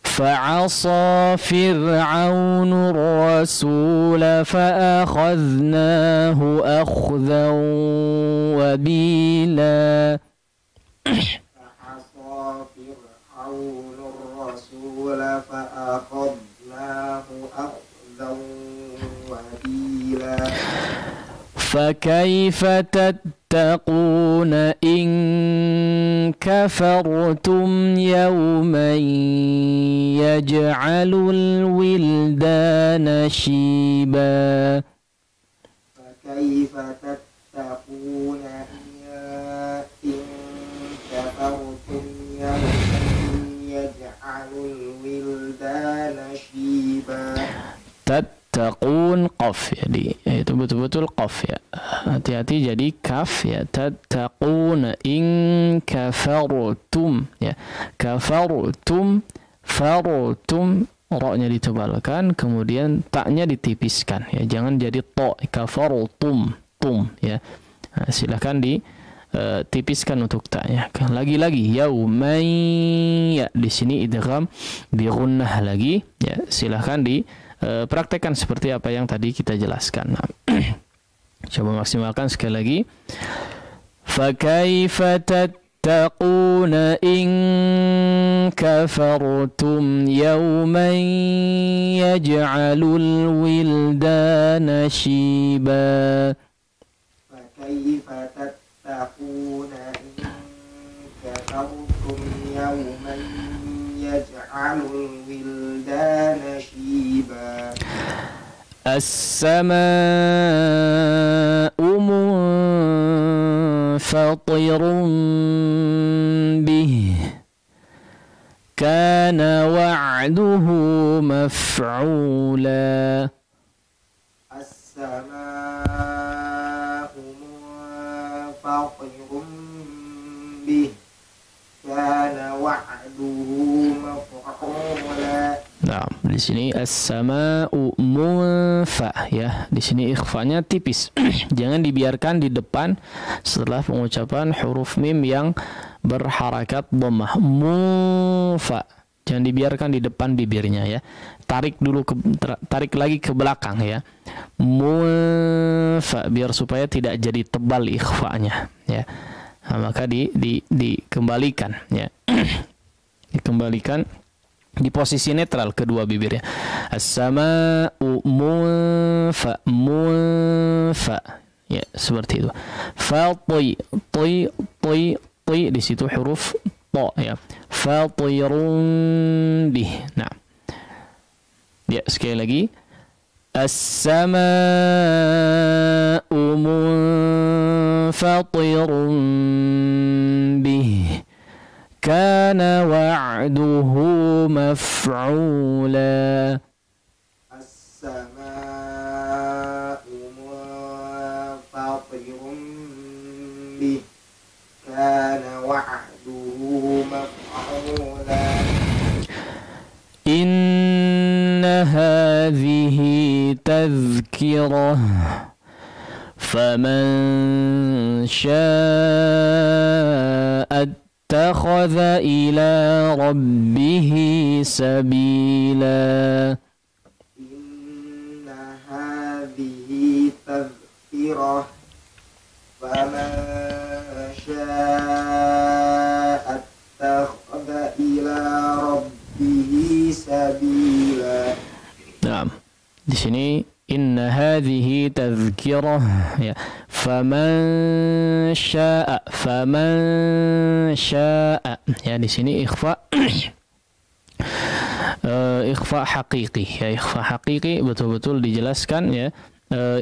Fa'asa fir'aunur rasul fa'akhadnahu akhdan wabila. Fa'asa fir'aunur rasul fa'akhadnahu akhdan wabila. فكيف تتقون إن كفرتم يوما يجعل الولدان شيبا فكيف تتقون إن كفرتم يوما يجعل الولدان شيبا. Tattaqun qaf ya, itu betul-betul qaf ya, hati-hati jadi kaf ya. Tattaquna in kafartum ya, kafartum fartum, ra-nya ditebalkan kemudian ta-nya ditipiskan ya, jangan jadi ta, kafartum tum ya. Nah, silahkan ditipiskan untuk ta-nya. Lagi-lagi yauman ya, di sini idgham bi gunnah lagi ya, silahkan praktekkan seperti apa yang tadi kita jelaskan. Nah, coba maksimalkan sekali lagi. Fakaifa tattaquna in kafartum yawman yaj'alul wildana shiba. Fakaifa tattaquna in kafartum yawman yaj'alul wildana shiba. As-samaa'u munfatirun bih kana wa'duhu maf'ula. As-samaa'u munfatirun bih kana wa'duhu maf'ula. Nah, di sini as-sama'u munfa ya. Di sini ikhfanya tipis. Jangan dibiarkan di depan setelah pengucapan huruf mim yang berharakat dhammah. Munfa. Jangan dibiarkan di depan bibirnya ya. Tarik dulu tarik lagi ke belakang ya. Munfa biar supaya tidak jadi tebal ikhfanya ya. Nah, maka dikembalikan ya. Dikembalikan di posisi netral kedua bibirnya. As-sama'u munfa munfa ya, seperti itu. Fa toy di situ huruf to ya. Fa tayrun bih. Nah. Ya, sekali lagi. As-sama'u munfatirun bih. Kana wa'duhu maf'ula. As-sama'u munfatirun bih. Kana wa'duhu maf'ula. Inna hadhihi tadhkirah. Faman syaa'a اتخذ إلى ربه سبيلا. إن هذه تذكرة فمن شاء اتخذ إلى ربه سبيلا. Nah, di sini inna hadhihi tadhkirah ya. Faman syaa ya, di sini ikhfa ikhfa haqiqi ya. Ikhfa haqiqi betul-betul dijelaskan ya.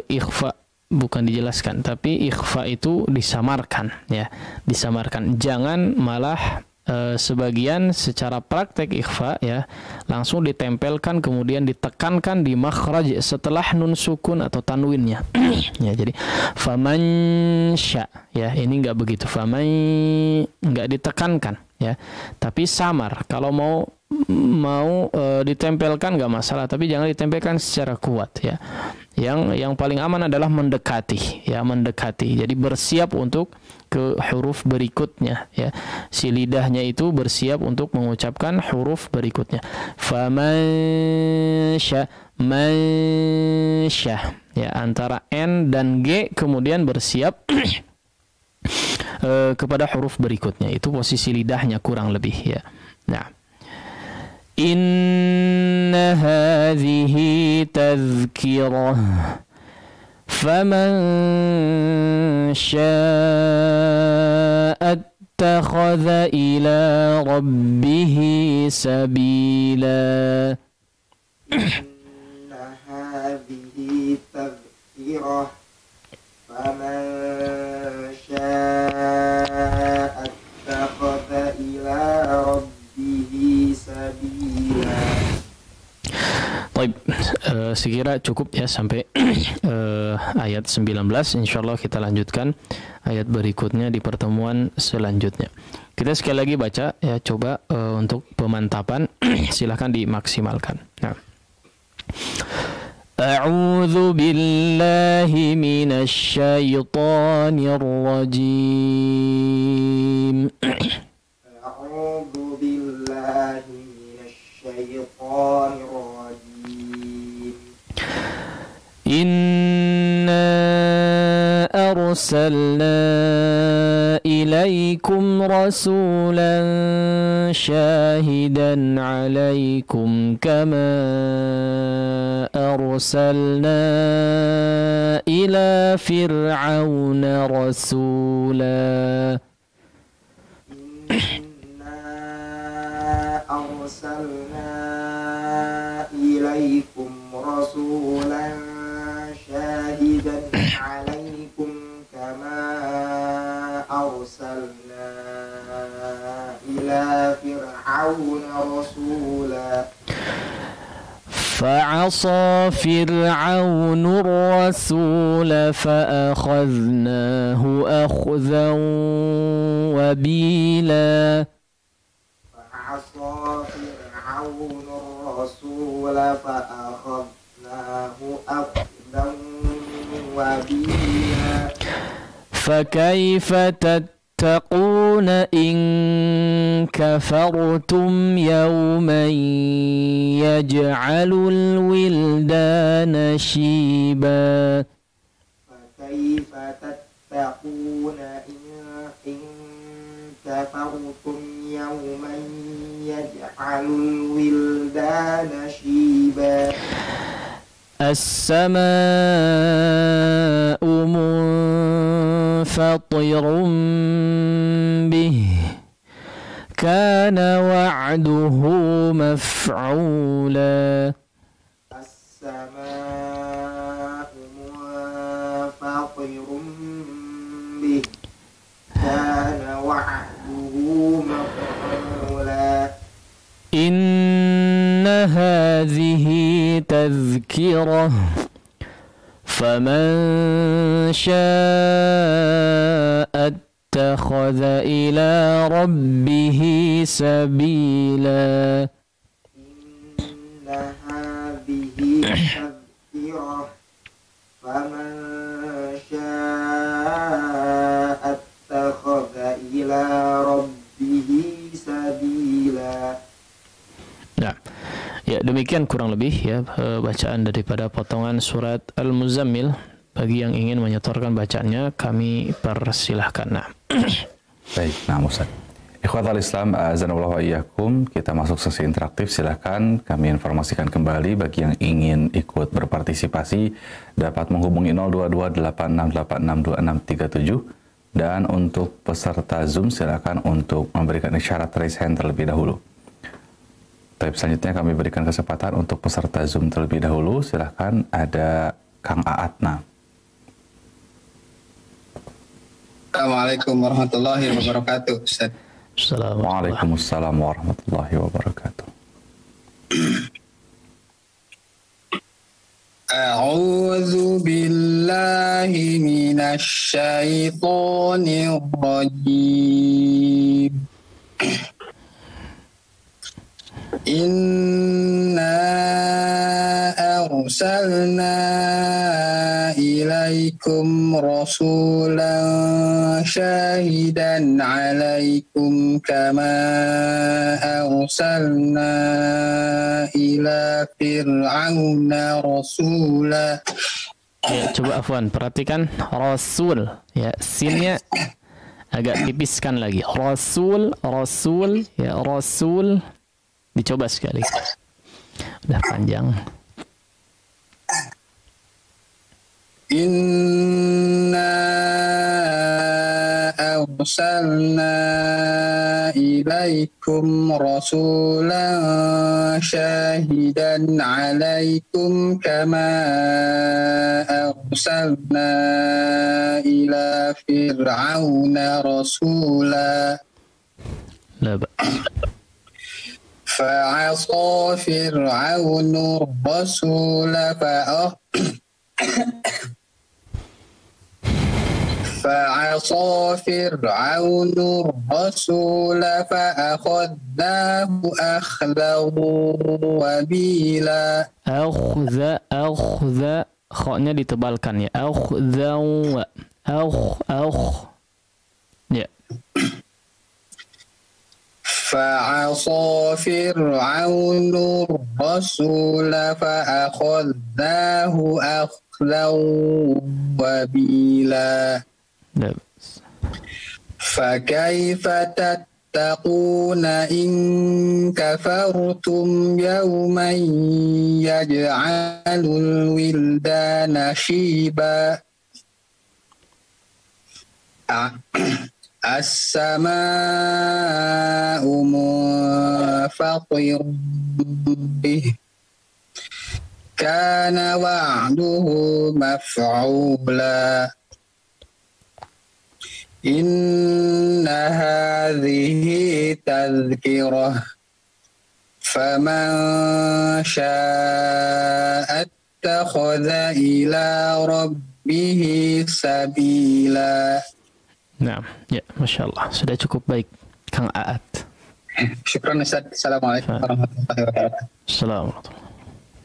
Ikhfa bukan dijelaskan, tapi ikhfa itu disamarkan ya. Disamarkan, jangan malah sebagian secara praktek ikhfa ya langsung ditempelkan kemudian ditekankan di makhraj setelah nun sukun atau tanwinnya. Ya, jadi faman sya ya, ini enggak begitu. Faman enggak ditekankan ya, tapi samar. Kalau mau ditempelkan enggak masalah, tapi jangan ditempelkan secara kuat ya. Yang paling aman adalah mendekati ya, mendekati. Jadi bersiap untuk ke huruf berikutnya ya. Si lidahnya itu bersiap untuk mengucapkan huruf berikutnya. Faman sya ya, antara N dan G kemudian bersiap kepada huruf berikutnya. Itu posisi lidahnya kurang lebih ya. Nah, inna hadhihi tadhkirah faman syaa'a ittakhadha ila rabbihi sabila. Inna hadhihi tadhkirah faman syaa'a ittakhadha ila rabbihi sabila. Baik, sekira cukup ya sampai ayat 19. Insyaallah kita lanjutkan ayat berikutnya di pertemuan selanjutnya. Kita sekali lagi baca ya, coba untuk pemantapan silahkan dimaksimalkan. Nah. A'udzu billahi minasy syaithanir rajim. A'udzu billahi minasy syaitanir rajim. Inna arsalna ilaikum rasulan syahidan alaikum kama arsalna ila fir'auna rasula. Inna arsalna ilaikum rasulan syahidan alaikum kama arsalna ila fir'auna rasula. فعصى فرعون الرسول فأخذناه أخذا وبيلا. فعصى فرعون الرسول الرسول فأخذناه أخذا وبيلا فكيف تتقون إن كفرتم يوما يجعل الولدان شيبا فكيف تتقون إن كفرتم يوما يجعل الولدان شيبا السماء منفطر به كان وعده مفعولا السماء منفطر به كان وعده مفعولا إن هذه تذكرة فمن شاء اتخذ إلى ربه سبيلا إن هذه تذكرة فمن شاء اتخذ إلى ربه سبيلا. Nah, ya demikian kurang lebih ya bacaan daripada potongan surat Al-Muzammil. Bagi yang ingin menyetorkan bacaannya kami persilahkan. Nah. Baik, nah Ustaz. Ikhwatal Islam, azanallahu wa iyyakum, kita masuk sesi interaktif. Silahkan kami informasikan kembali bagi yang ingin ikut berpartisipasi dapat menghubungi 02286862637 dan untuk peserta Zoom silahkan untuk memberikan isyarat raise hand terlebih dahulu. Tapi selanjutnya kami berikan kesempatan untuk peserta Zoom terlebih dahulu. Silahkan ada Kang Aatna. Assalamualaikum warahmatullahi wabarakatuh. Ustaz. Waalaikumsalam warahmatullahi wabarakatuh. A'udzu billahi minasy syaithanir rajim. Inna arsalna ilaikum rasulan syahidan alaikum kama arsalna ila fir'auna rasula. Ya, coba afwan, perhatikan rasul ya, sinnya agak tipiskan lagi. Rasul, rasul ya, rasul. Dicoba sekali. Udah panjang. Inna arsalna ilaikum rasulan syahidan alaikum kama arsalna ila fir'auna rasula. La فعصى فرعون الرسول فعصى فرعون الرسول فأخذناه أخذا وبيلا. أخذ خاءnya ditebalkan ya. أخذا ya. فعصى فرعون الرسول فأخذناه أخذا وبيلا. فكيف تتقون إن كفرتم يوما يجعل الولدان شيبا. السماء منفطر به كان وعده مفعولا. إن هذه تذكرة فمن شاء اتخذ إلى ربه سبيلا. Nah, ya, Masya Allah, sudah cukup baik, Kang Aat. Syukran Ustaz. Assalamualaikum warahmatullahi wabarakatuh. Assalamualaikum.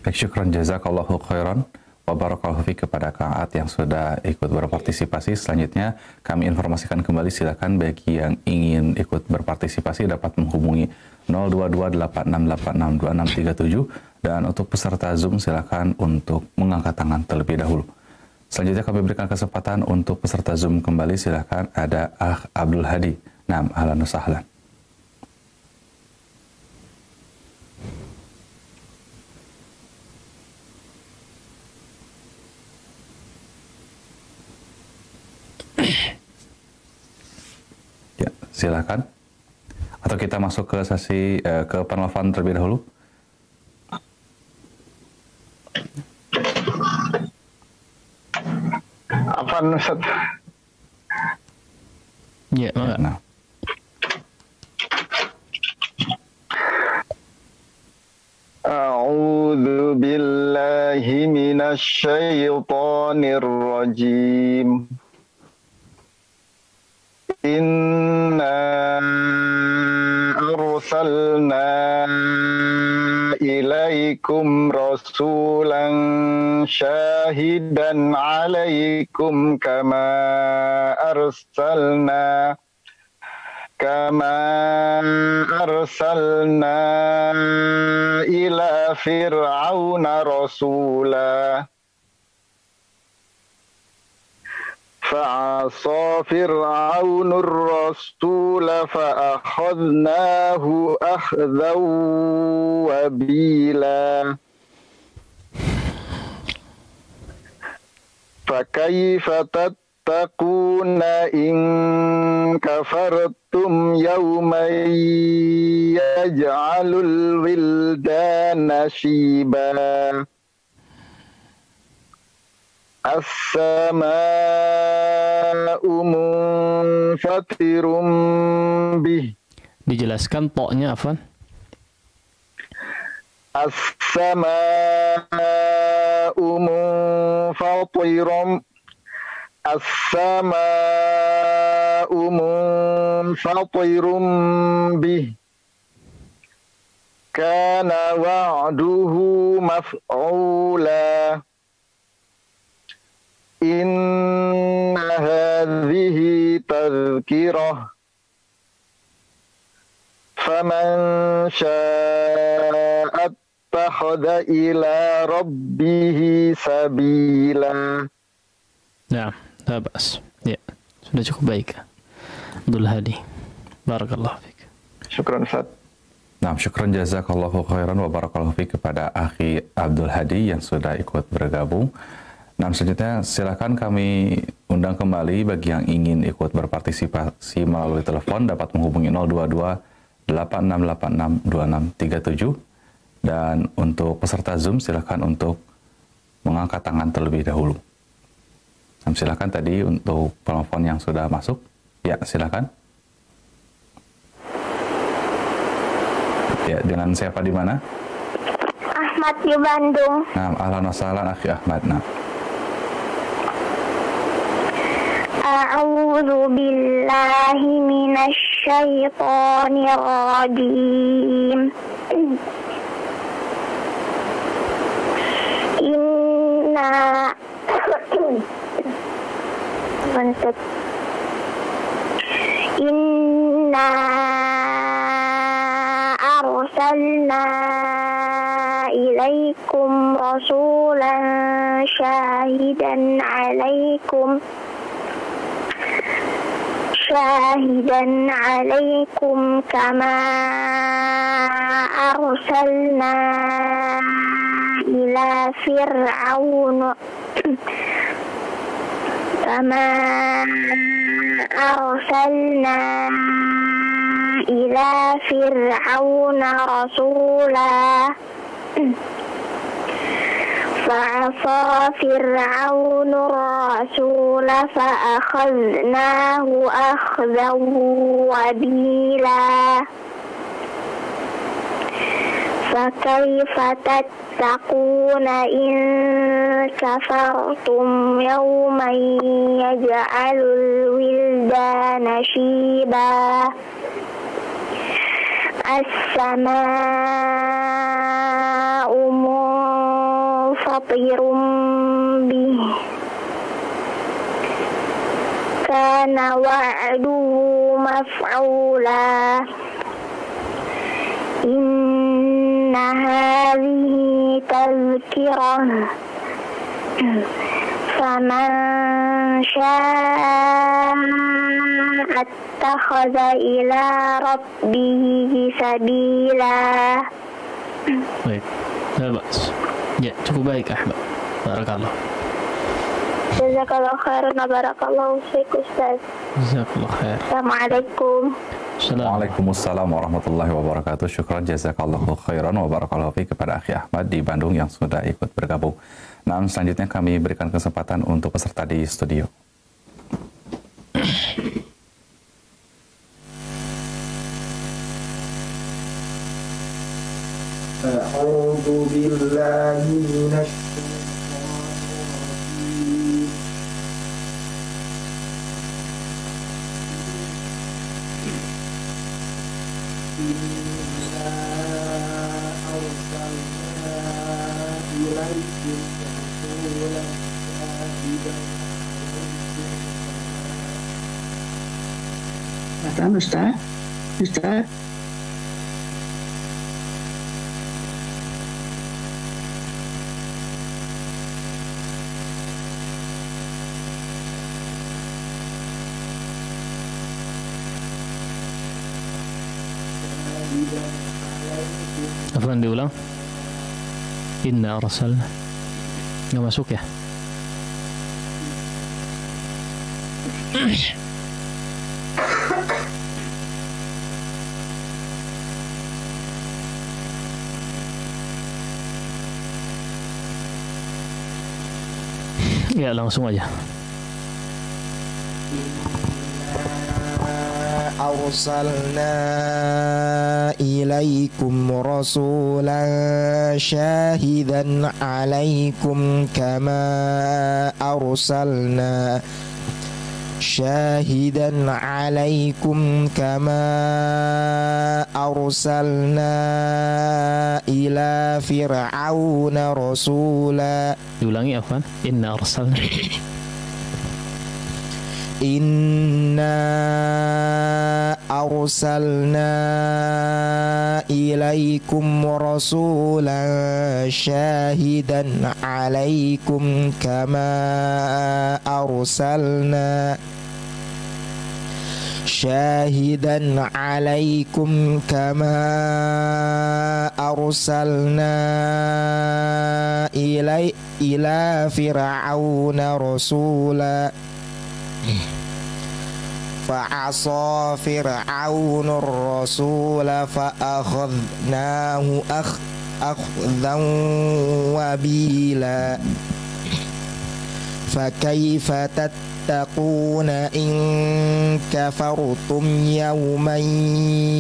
Baik, syukran jazakallahu khairan wa barakallahu fiik kepada Kang Aat yang sudah ikut berpartisipasi. Selanjutnya kami informasikan kembali, silakan bagi yang ingin ikut berpartisipasi dapat menghubungi 02286862637 dan untuk peserta Zoom silakan untuk mengangkat tangan terlebih dahulu. Selanjutnya kami berikan kesempatan untuk peserta Zoom kembali, silakan ada Akh Abdul Hadi. Naam, ahlan wa sahlan. Ya, silakan. Atau kita masuk ke sesi ke penelpon terlebih dahulu. Apa Ustaz? Ya, Nah. A'udzu billahi minasy syaithanir rajim. Inna arsalna ilaikum rasulan syahidan alaikum kama arsalna ila fir'auna rasula fa'asa fir'aunur rasula fa'akhadnahu akhdan wabila fakaifa tattaquna in kafartum yawman yaj'alul wildana shiba as-sama'u munfatirum bih. Dijelaskan toknya, Afwan. As-sama'u munfatirum bih. Kana wa'duhu maf'ula. Inna hadhihi tadhkirah. Faman syaa'a attakhadha ila rabbih sabila. Ya, la ba'as. Ya, sudah cukup baik. Abdul Hadi. Barakallahu fiik. Syukran Ustaz. Nah, syukran jazakallahu khairan wa barakallahu fiik kepada Akhi Abdul Hadi yang sudah ikut bergabung. Nah, selanjutnya silakan kami undang kembali bagi yang ingin ikut berpartisipasi melalui telepon dapat menghubungi 022 8686 2637 dan untuk peserta Zoom silakan untuk mengangkat tangan terlebih dahulu. Nah, silakan tadi untuk telepon yang sudah masuk. Ya, silakan. Ya, dengan siapa di mana? Ahmad di Bandung. Nah, ahlan wa sahlan Akhi Ahmad. Nah. A'udzu billahi minasy syaithanir rajim. Inna arsalna ilaikum rasulan syahidan alaikum kama arsalna ila fir'auna rasula fa'asa fir'aunur rasula fa'akhadnahu akhdan wabila fakaifa tattaquna in kafartum yawman yaj'alul wildana shiba as-samaa'u munfatirum bih kana wa'duhu maf'ula inna hadhihi tazkirah faman syaa'a attakhadha ila rabbihi sabila. Baik, bagus. Ya, cukup baik Ahmad. Barakallah. Jazakallah khairan wa barakallahu fiik Ustaz. Jazakallah khair. Assalamualaikum. Waalaikumsalam warahmatullahi wabarakatuh. Syukran jazakallahu khairan wa barakallahu fiik kepada Akhi Ahmad di Bandung yang sudah ikut bergabung. Nah, selanjutnya kami berikan kesempatan untuk peserta di studio. A'udzu billahi minasy syaitonir rajim. Inna arsalna ilaikum rasulan syahidan 'alaikum. Ustaz. Afwan, diulang. Inna arsalna. Nggak masuk ya? Ya, langsung aja. Arsalna ilaikum rasulan syahidan 'alaikum kama arsalna ila fir'auna rasula. Diulangi Afwan. Inna arsalna. Inna arsalna ilaikum rasulan syahidan 'alaikum kama arsalna ila fir'auna rasula. Fa'asa fir'aunur rasula fa'akhadnahu akhdan wabila. Fakaifa tattaquna in kafartum yawman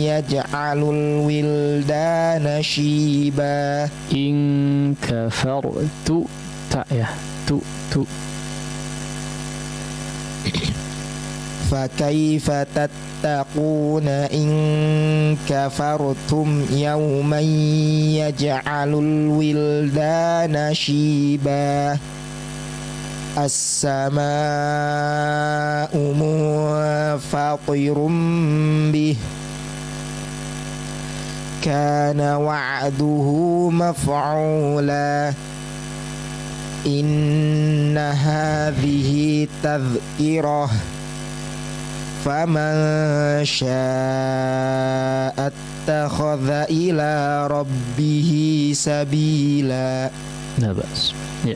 yaj'alul wildana shiba. In kafartu tak ya, tu. فكيف تتقون إن كفرتم يوما يجعل الولدان شيبا. السماء منفطر به كان وعده مفعولا. إن هذه تذكرة فمن شاء اتخذ إلى ربه سبيلا. لا بأس. Ya.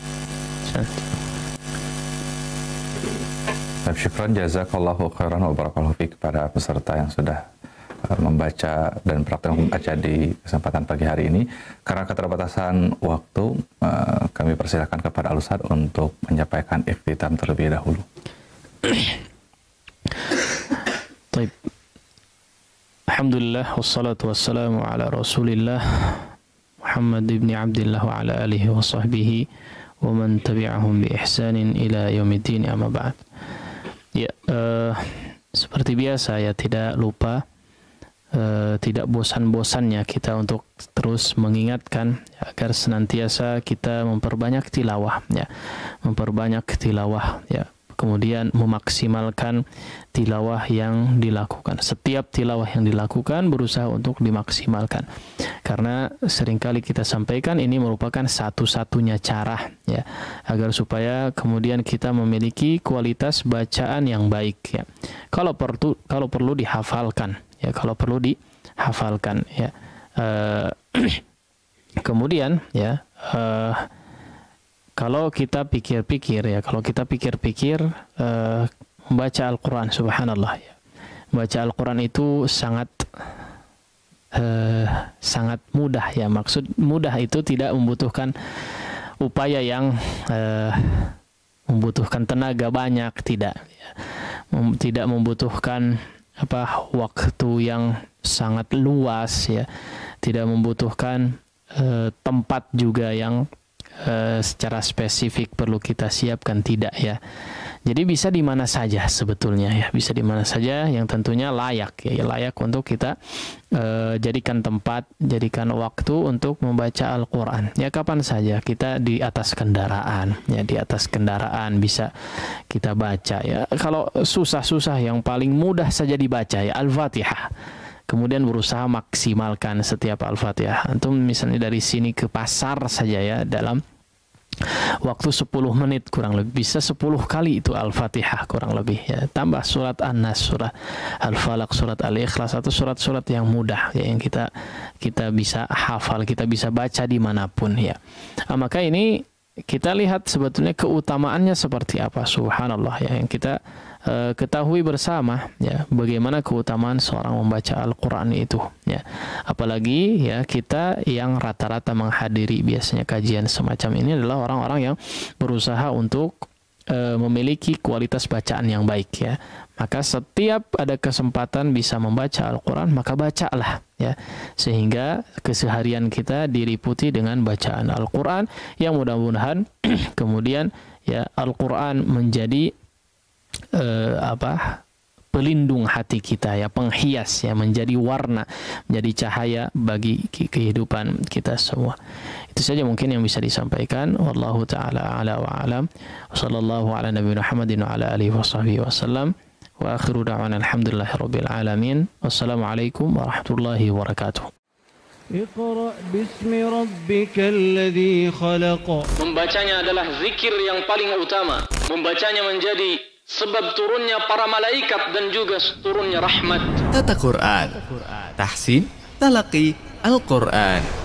Syukran jazakallahu khairan wa barakallahu fiik kepada peserta yang sudah membaca dan praktek membaca di kesempatan pagi hari ini. Karena keterbatasan waktu, kami persilakan kepada Al-Ustaz untuk menyampaikan ikhtitam terlebih dahulu. Baik. Alhamdulillah wassalatu wassalamu ala Rasulillah Muhammad ibn Abdullah wa ala alihi wa sahbihi wa man tabi'ahum bi ihsanin ila yaumiddin, amma ba'd. Ya, seperti biasa ya, tidak lupa tidak bosan-bosannya kita untuk terus mengingatkan agar senantiasa kita memperbanyak tilawah, ya, memperbanyak tilawah, ya. Kemudian memaksimalkan tilawah yang dilakukan. Setiap tilawah yang dilakukan berusaha untuk dimaksimalkan. Karena seringkali kita sampaikan ini merupakan satu-satunya cara, ya, agar supaya kemudian kita memiliki kualitas bacaan yang baik, ya. Kalau perlu dihafalkan, ya, kalau perlu dihafalkan, ya. Kemudian, ya, kalau kita pikir-pikir, ya, membaca Al-Quran, subhanallah, ya, membaca Al-Quran itu sangat mudah, ya. Maksud mudah itu tidak membutuhkan upaya yang membutuhkan tenaga banyak, tidak, ya. Tidak membutuhkan waktu yang sangat luas, ya. Tidak membutuhkan tempat juga yang secara spesifik perlu kita siapkan, tidak, ya. Jadi bisa di mana saja sebetulnya, ya, bisa di mana saja yang tentunya layak, ya, layak untuk kita jadikan tempat, jadikan waktu untuk membaca Al-Quran, ya, kapan saja. Kita di atas kendaraan, ya, di atas kendaraan bisa kita baca, ya. Kalau susah-susah yang paling mudah saja dibaca, ya, Al-Fatihah. Kemudian berusaha maksimalkan setiap Al-Fatihah. Antum misalnya dari sini ke pasar saja, ya, dalam waktu 10 menit kurang lebih bisa 10 kali itu Al-Fatihah kurang lebih, ya. Tambah surat An-Nas, surat Al-Falaq, surat Al-Ikhlas, atau surat-surat yang mudah, ya, yang kita bisa hafal, kita bisa baca dimanapun, ya. Maka ini kita lihat sebetulnya keutamaannya seperti apa, subhanallah, ya, yang kita ketahui bersama, ya, bagaimana keutamaan seorang membaca Al-Quran itu, ya. Apalagi, ya, kita yang rata-rata menghadiri biasanya kajian semacam ini adalah orang-orang yang berusaha untuk memiliki kualitas bacaan yang baik, ya. Maka setiap ada kesempatan bisa membaca Al-Quran, maka bacalah, ya, sehingga keseharian kita diliputi dengan bacaan Al-Quran yang mudah-mudahan kemudian, ya, Al-Quran menjadi pelindung hati kita, ya, penghias, ya, menjadi warna, menjadi cahaya bagi kehidupan kita semua. Itu saja mungkin yang bisa disampaikan. Wallahu taala ala wa alam. Wassallallahu ala nabiyina Muhammadin wa ala alihi washabbihi wasallam. Wa akhiru da'wana alhamdulillahirabbil alamin. Wassalamualaikum warahmatullahi wabarakatuh. Iqra bismi rabbikal ladzi khalaq. Membacanya adalah zikir yang paling utama. Membacanya menjadi sebab turunnya para malaikat dan juga turunnya rahmat. Tata Quran, tahsin, talaqi Al-Quran.